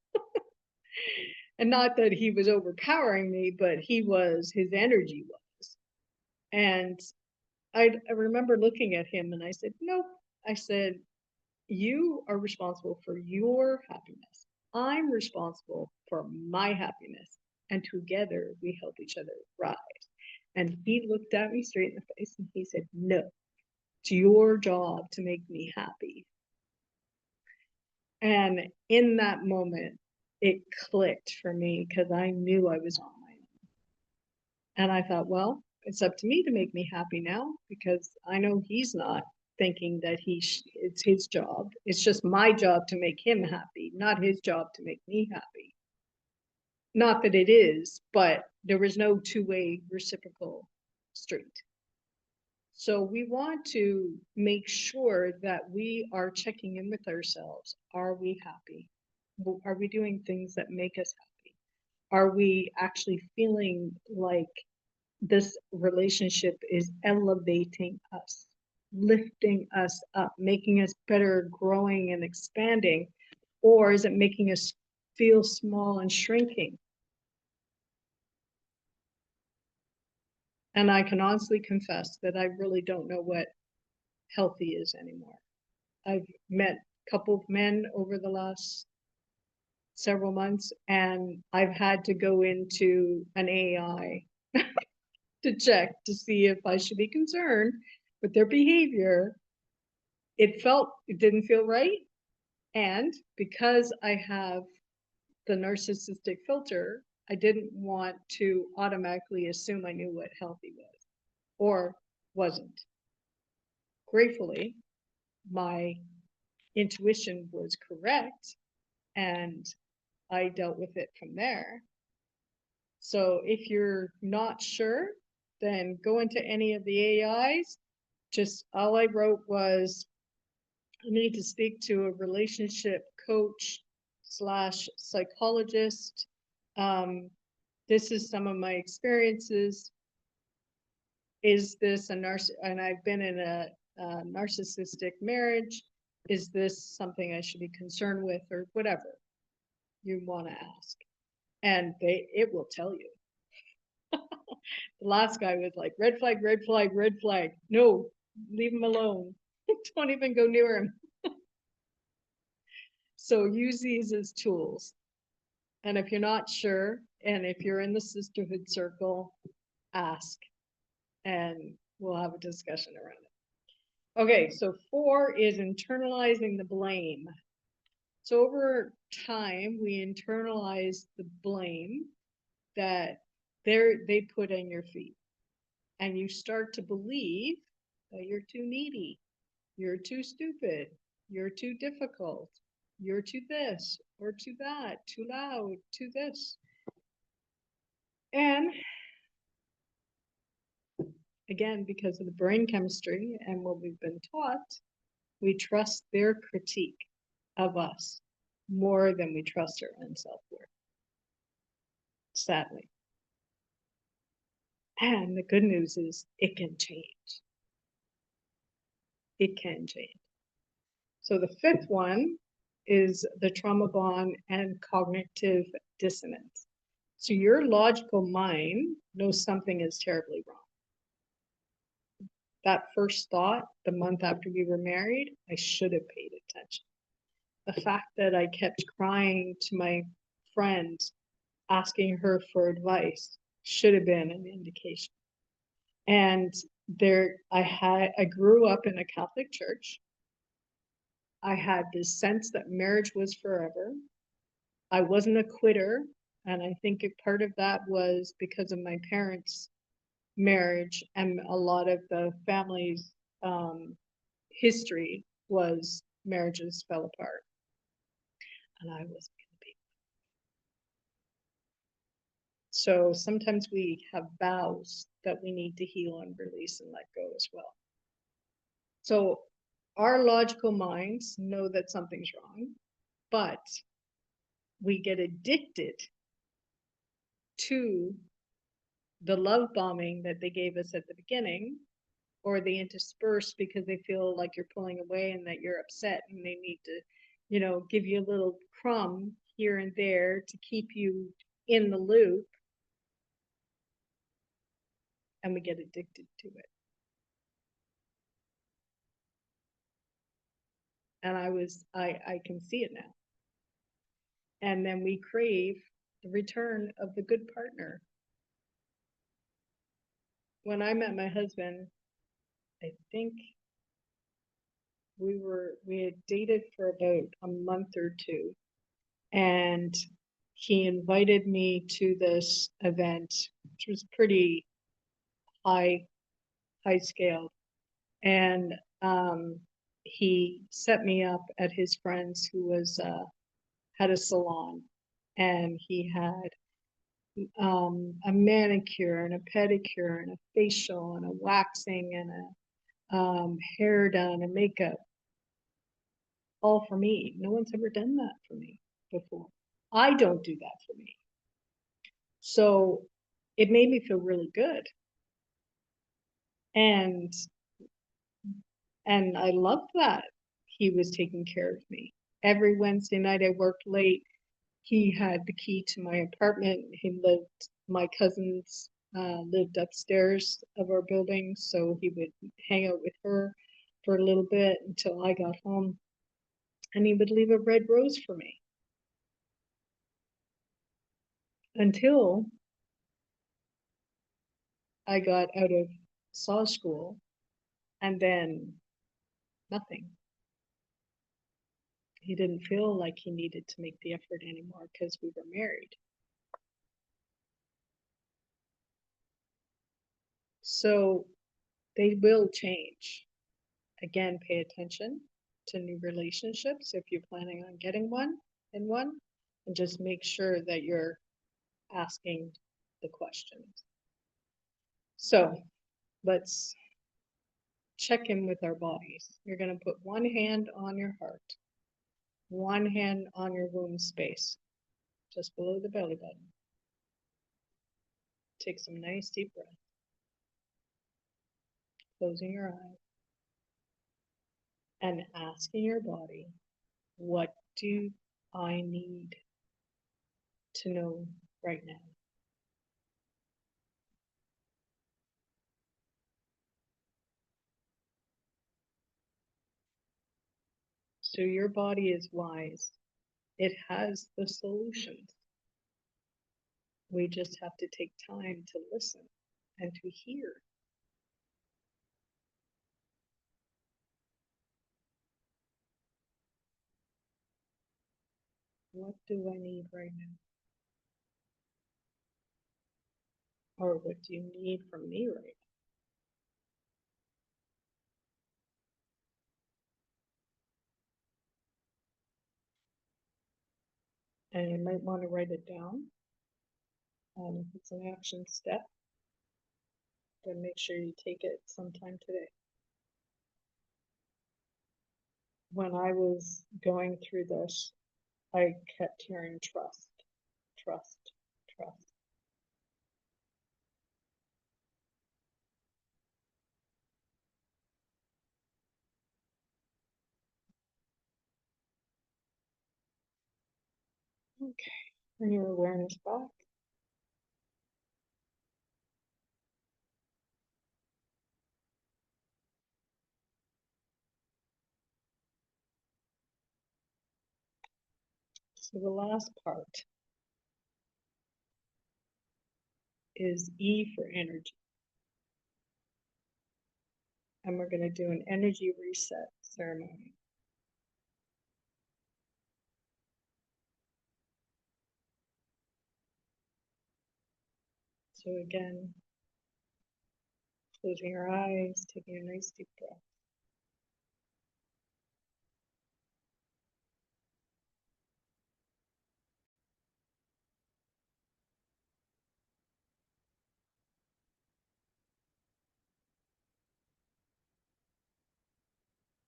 and not that he was overpowering me, but his energy was. And I remember looking at him and I said, nope. I said, you are responsible for your happiness. I'm responsible for my happiness. And together we help each other rise. And he looked at me straight in the face and he said, no, it's your job to make me happy. And in that moment, it clicked for me because I knew I was on my own. And I thought, well, it's up to me to make me happy now because I know he's not thinking that it's his job. It's just my job to make him happy, not his job to make me happy. Not that it is, but there was no two-way reciprocal street. So we want to make sure that we are checking in with ourselves. Are we happy? Are we doing things that make us happy? Are we actually feeling like this relationship is elevating us, lifting us up, making us better, growing and expanding? Or is it making us feel small and shrinking? And I can honestly confess that I really don't know what healthy is anymore. I've met a couple of men over the last several months, and I've had to go into an AI to check to see if I should be concerned with their behavior. It didn't feel right. And because I have the narcissistic filter, I didn't want to automatically assume I knew what healthy was or wasn't. Gratefully, my intuition was correct and I dealt with it from there. So if you're not sure, then go into any of the AIs. Just all I wrote was, I need to speak to a relationship coach / psychologist. This is some of my experiences. Is this and I've been in a narcissistic marriage. Is this something I should be concerned with, or whatever you want to ask? And it will tell you. The last guy was like, red flag, red flag, red flag. No, leave him alone. Don't even go near him. So use these as tools. And if you're not sure, and if you're in the sisterhood circle, ask, and we'll have a discussion around it. Okay, so 4 is internalizing the blame. So over time, we internalize the blame that they put in your feet. And you start to believe that you're too needy, you're too stupid, you're too difficult, you're too this or too that, too loud, too this. And again, because of the brain chemistry and what we've been taught, we trust their critique of us more than we trust our own self-worth. Sadly. And the good news is it can change. It can change. So the 5th one is the trauma bond and cognitive dissonance. So your logical mind knows something is terribly wrong. That first thought, the month after we were married, I should have paid attention. The fact that I kept crying to my friend, asking her for advice, should have been an indication. And I grew up in a Catholic church. I had this sense that marriage was forever. I wasn't a quitter. And I think part of that was because of my parents' marriage, and a lot of the family's history was marriages fell apart. And I wasn't going to be. So sometimes we have vows that we need to heal and release and let go as well. So our logical minds know that something's wrong, but we get addicted to the love bombing that they gave us at the beginning, or they intersperse because they feel like you're pulling away and that you're upset and they need to, you know, give you a little crumb here and there to keep you in the loop. And we get addicted to it. And I can see it now. And then we crave the return of the good partner. When I met my husband, I think we had dated for about a month or two, and he invited me to this event, which was pretty high scale. And he set me up at his friend's who was had a salon, and he had a manicure and a pedicure and a facial and a waxing and a hair done and makeup, all for me. No one's ever done that for me before. I don't do that for me. So it made me feel really good. And I loved that he was taking care of me. Every Wednesday night I worked late. He had the key to my apartment. My cousins lived upstairs of our building, so he would hang out with her for a little bit until I got home. And he would leave a red rose for me. Until I got out of SAW school, and then nothing. He didn't feel like he needed to make the effort anymore because we were married. So they will change. Again, pay attention to new relationships if you're planning on getting one, and just make sure that you're asking the questions. So let's check in with our bodies. You're going to put one hand on your heart, one hand on your womb space, just below the belly button. Take some nice deep breaths, closing your eyes, and asking your body, what do I need to know right now? So your body is wise. It has the solutions. We just have to take time to listen and to hear. What do I need right now? Or what do you need from me right now? And you might want to write it down. If it's an action step, then make sure you take it sometime today. When I was going through this, I kept hearing trust, trust, trust. Okay, bring your awareness back. So the last part is E for energy. And we're going to do an energy reset ceremony. So again, closing your eyes, taking a nice deep breath.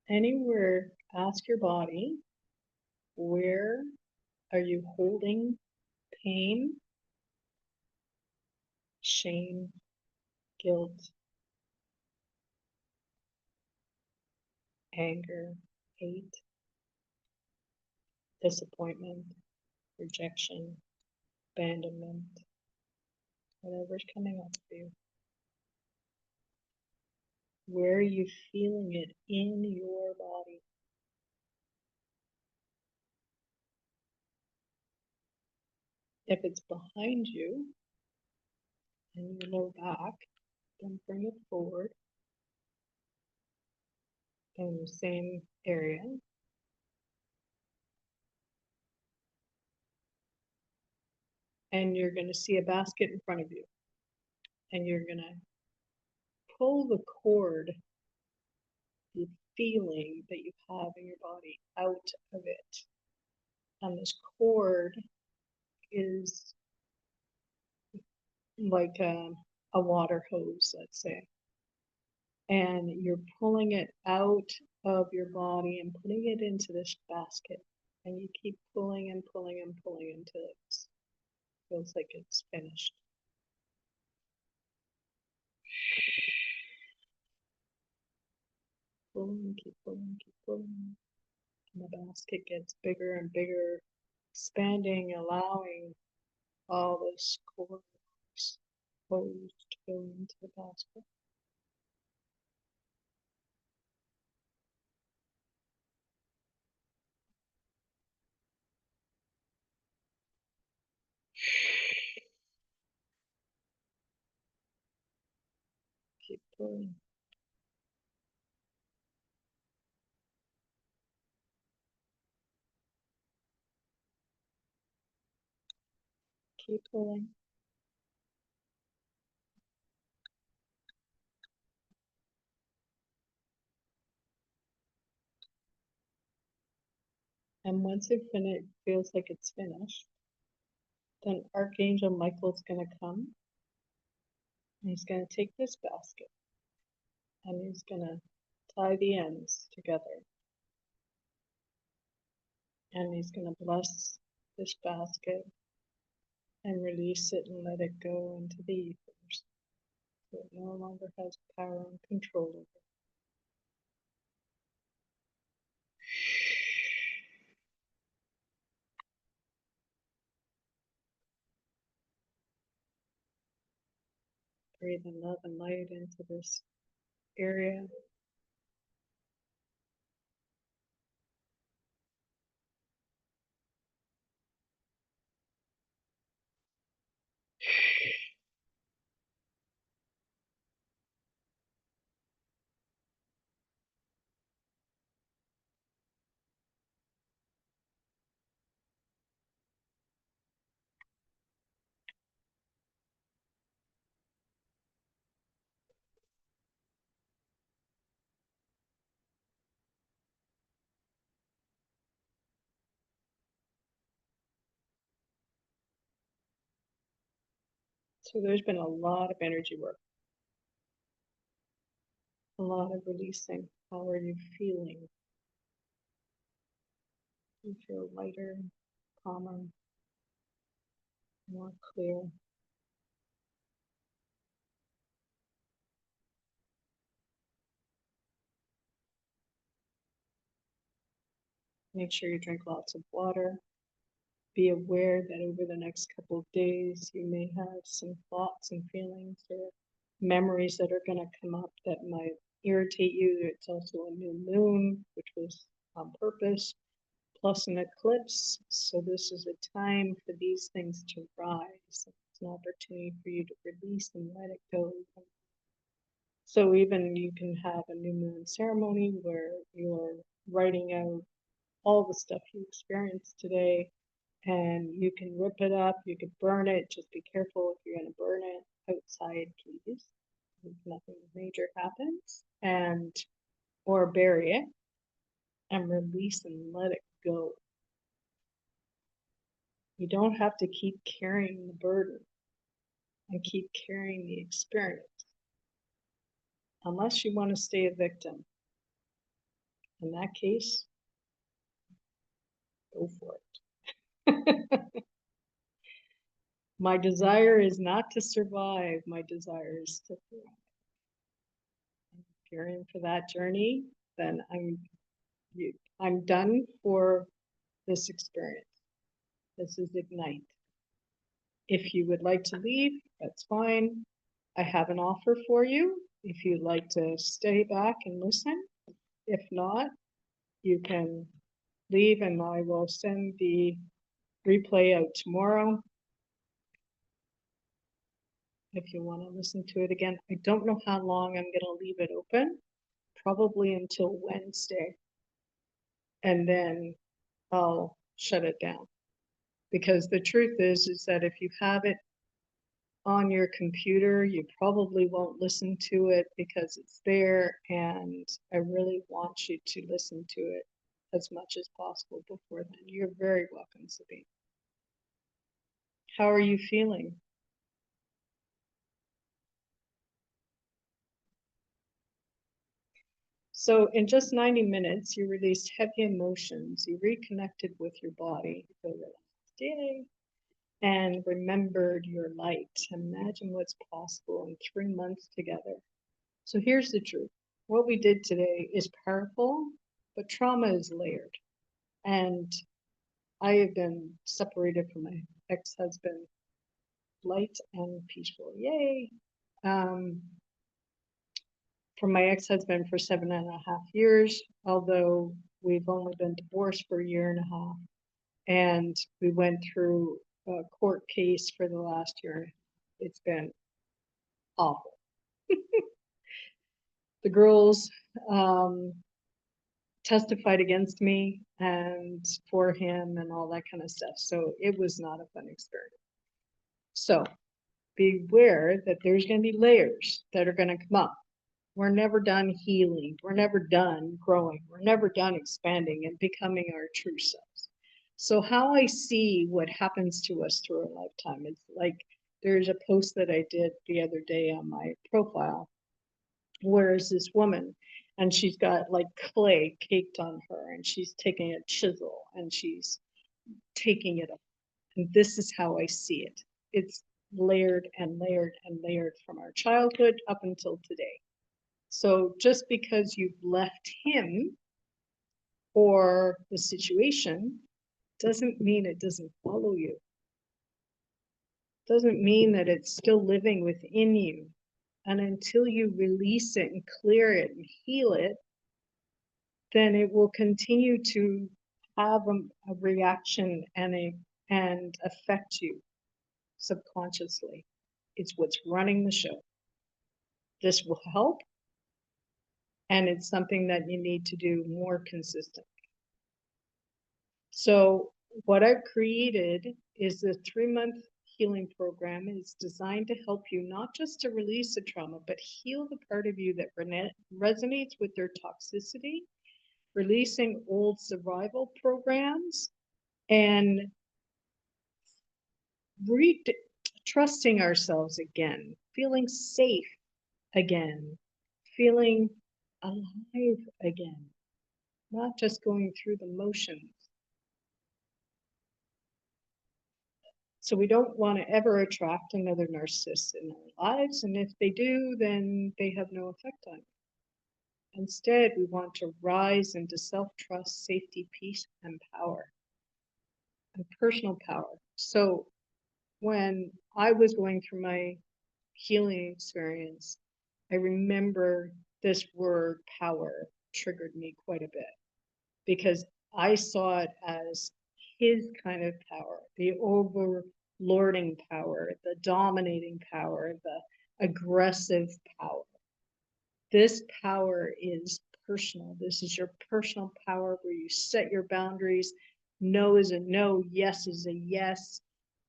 Anywhere, ask your body, where are you holding pain, shame, guilt, anger, hate, disappointment, rejection, abandonment, whatever's coming up for you. Where are you feeling it in your body? If it's behind you and your low back, then bring it forward in the same area. And you're going to see a basket in front of you. And you're going to pull the cord, the feeling that you have in your body, out of it. And this cord is like a water hose, let's say. And you're pulling it out of your body and putting it into this basket. And you keep pulling and pulling and pulling until it feels like it's finished. Pulling, keep pulling, keep pulling. And the basket gets bigger and bigger, expanding, allowing all this cord hose to go into the basket. Keep pulling. Keep pulling. And once it feels like it's finished, then Archangel Michael's going to come. And he's going to take this basket and he's going to tie the ends together. And he's going to bless this basket and release it and let it go into the ethers. So it no longer has power and control over it. Breathe in love and light into this area. So there's been a lot of energy work, a lot of releasing. How are you feeling? You feel lighter, calmer, more clear. Make sure you drink lots of water. Be aware that over the next couple of days, you may have some thoughts and feelings or memories that are going to come up that might irritate you. It's also a new moon, which was on purpose, plus an eclipse. So this is a time for these things to rise. It's an opportunity for you to release and let it go. So even you can have a new moon ceremony where you're writing out all the stuff you experienced today, and you can rip it up, you could burn it. Just be careful if you're going to burn it outside, please. If nothing major happens, and or bury it and release and let it go. You don't have to keep carrying the burden and keep carrying the experience unless you want to stay a victim. In that case, go for it. My desire is not to survive. My desire is to thrive. If you're in for that journey, then I'm done for this experience. This is Ignite. If you would like to leave, that's fine. I have an offer for you. If you'd like to stay back and listen, if not, you can leave and I will send the replay out tomorrow. If you want to listen to it again, I don't know how long I'm going to leave it open, probably until Wednesday. And then I'll shut it down. Because the truth is that if you have it on your computer, you probably won't listen to it because it's there, and I really want you to listen to it as much as possible before then. You're very welcome, Sabine. How are you feeling? So in just 90 minutes, you released heavy emotions, you reconnected with your body for the last day, and remembered your light. Imagine what's possible in 3 months together. So here's the truth. What we did today is powerful, but trauma is layered. And I have been separated from my ex-husband, light and peaceful, yay. From my ex-husband for 7.5 years, although we've only been divorced for 1.5 years. And we went through a court case for the last year. It's been awful. The girls testified against me and for him and all that kind of stuff. So it was not a fun experience. So beware that there's going to be layers that are going to come up. We're never done healing. We're never done growing. We're never done expanding and becoming our true selves. So how I see what happens to us through a lifetime, it's like there's a post that I did the other day on my profile, where is this woman and she's got like clay caked on her and she's taking a chisel and she's taking it up. And this is how I see it. It's layered and layered and layered from our childhood up until today. So just because you've left him or the situation doesn't mean it doesn't follow you. Doesn't mean that it's still living within you. And until you release it and clear it and heal it, then it will continue to have a reaction and affect you subconsciously. It's what's running the show. This will help. And it's something that you need to do more consistently. So what I've created is a 3-month healing program. It's designed to help you not just to release the trauma, but heal the part of you that resonates with their toxicity, releasing old survival programs, and trusting ourselves again, feeling safe again, feeling alive again, not just going through the motions. So we don't want to ever attract another narcissist in our lives. And if they do, then they have no effect on you. Instead, we want to rise into self-trust, safety, peace, and power, and personal power. So when I was going through my healing experience, I remember this word power triggered me quite a bit because I saw it as his kind of power, the overlording power, the dominating power, the aggressive power. This power is personal. This is your personal power where you set your boundaries. No is a no, yes is a yes.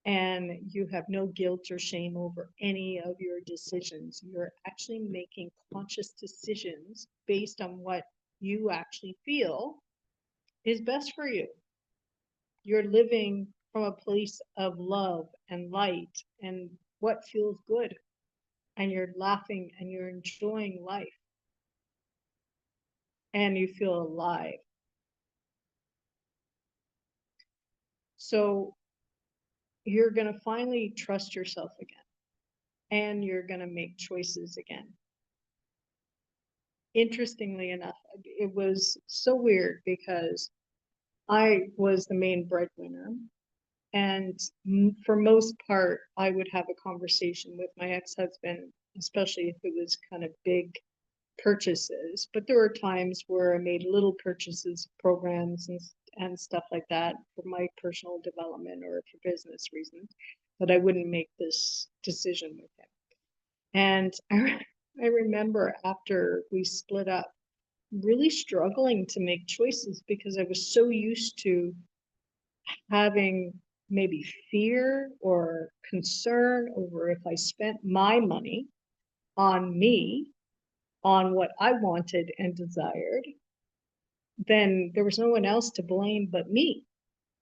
And you have no guilt or shame over any of your decisions. You're actually making conscious decisions based on what you actually feel is best for you. You're living from a place of love and light and what feels good. And you're laughing and you're enjoying life. And you feel alive. So you're going to finally trust yourself again. And you're going to make choices again. interestingly enough, it was so weird because I was the main breadwinner. And for most part, I would have a conversation with my ex-husband, especially if it was kind of big purchases. But there were times where I made little purchases, programs and stuff like that for my personal development or for business reasons, but I wouldn't make this decision with him. And I remember after we split up, really struggling to make choices because I was so used to having maybe fear or concern over if I spent my money on me, on what I wanted and desired, then there was no one else to blame but me.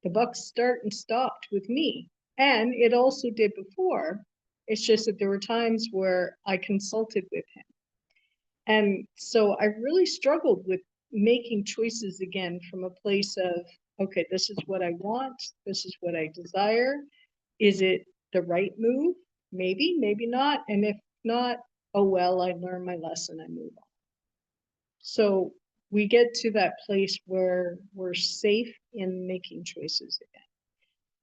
The buck start and stopped with me. And it also did before. It's just that there were times where I consulted with him. And so I really struggled with making choices again from a place of, okay, this is what I want, this is what I desire. Is it the right move? Maybe, maybe not. And if not, oh well, I learned my lesson, I move on. So we get to that place where we're safe in making choices again.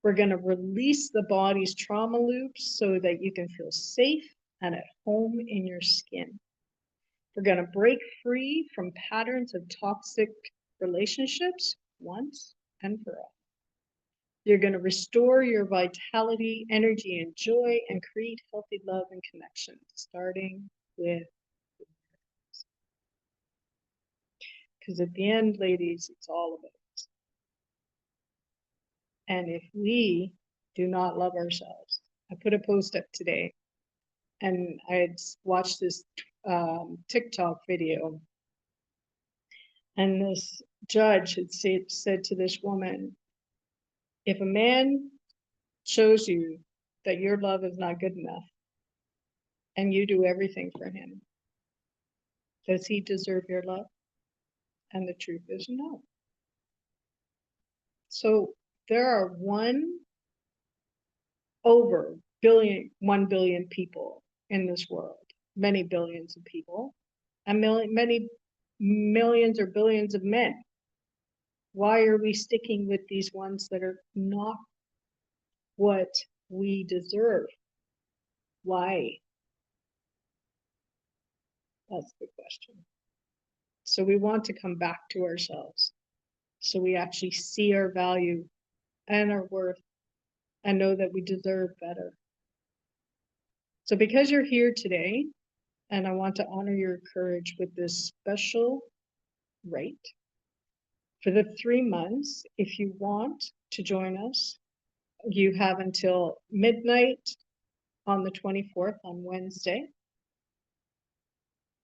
We're going to release the body's trauma loops so that you can feel safe and at home in your skin. We're going to break free from patterns of toxic relationships once and for all. You're going to restore your vitality, energy, and joy, and create healthy love and connection, starting with, because at the end, ladies, it's all about us. And if we do not love ourselves, I put a post up today, and I had watched this TikTok video, and this judge had said to this woman, if a man shows you that your love is not good enough and you do everything for him, does he deserve your love? And the truth is no. So there are 1 billion people in this world, many billions of people, and many millions or billions of men. Why are we sticking with these ones that are not what we deserve? Why? That's the question. So we want to come back to ourselves. So we actually see our value and our worth and know that we deserve better. So because you're here today, and I want to honor your courage with this special rate, for the 3 months, if you want to join us, you have until midnight on the 24th, on Wednesday,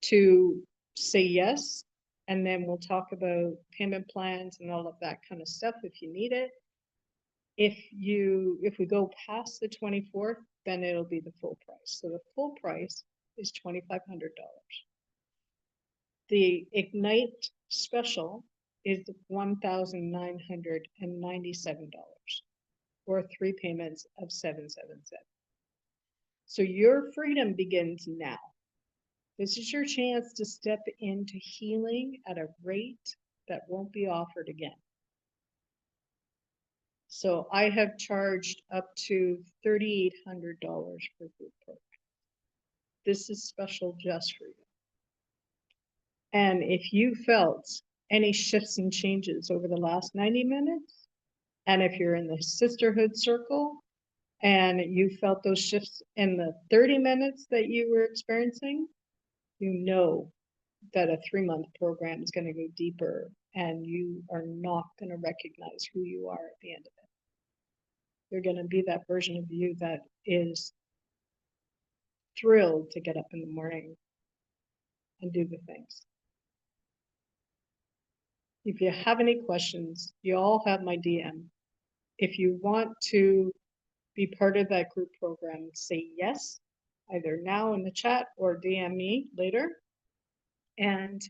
to say yes, and then we'll talk about payment plans and all of that kind of stuff if you need it. If we go past the 24th, then it'll be the full price. So the full price is $2,500. The Ignite special is $1,997, or 3 payments of $777. So your freedom begins now. This is your chance to step into healing at a rate that won't be offered again. So I have charged up to $3,800 for group program. This is special just for you. And if you felt any shifts and changes over the last 90 minutes, and if you're in the sisterhood circle and you felt those shifts in the 30 minutes that you were experiencing, you know that a 3-month program is going to go deeper and you are not going to recognize who you are at the end of it. You're going to be that version of you that is thrilled to get up in the morning and do the things. If you have any questions, you all have my DM. If you want to be part of that group program, say yes, either now in the chat or DM me later, and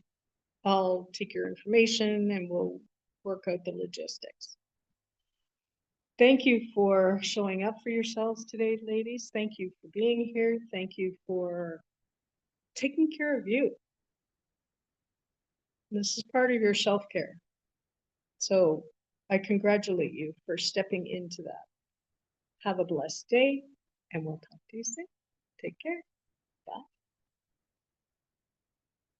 I'll take your information and we'll work out the logistics. Thank you for showing up for yourselves today, ladies. Thank you for being here. Thank you for taking care of you. This is part of your self-care. So I congratulate you for stepping into that. Have a blessed day, and we'll talk to you soon. Take care.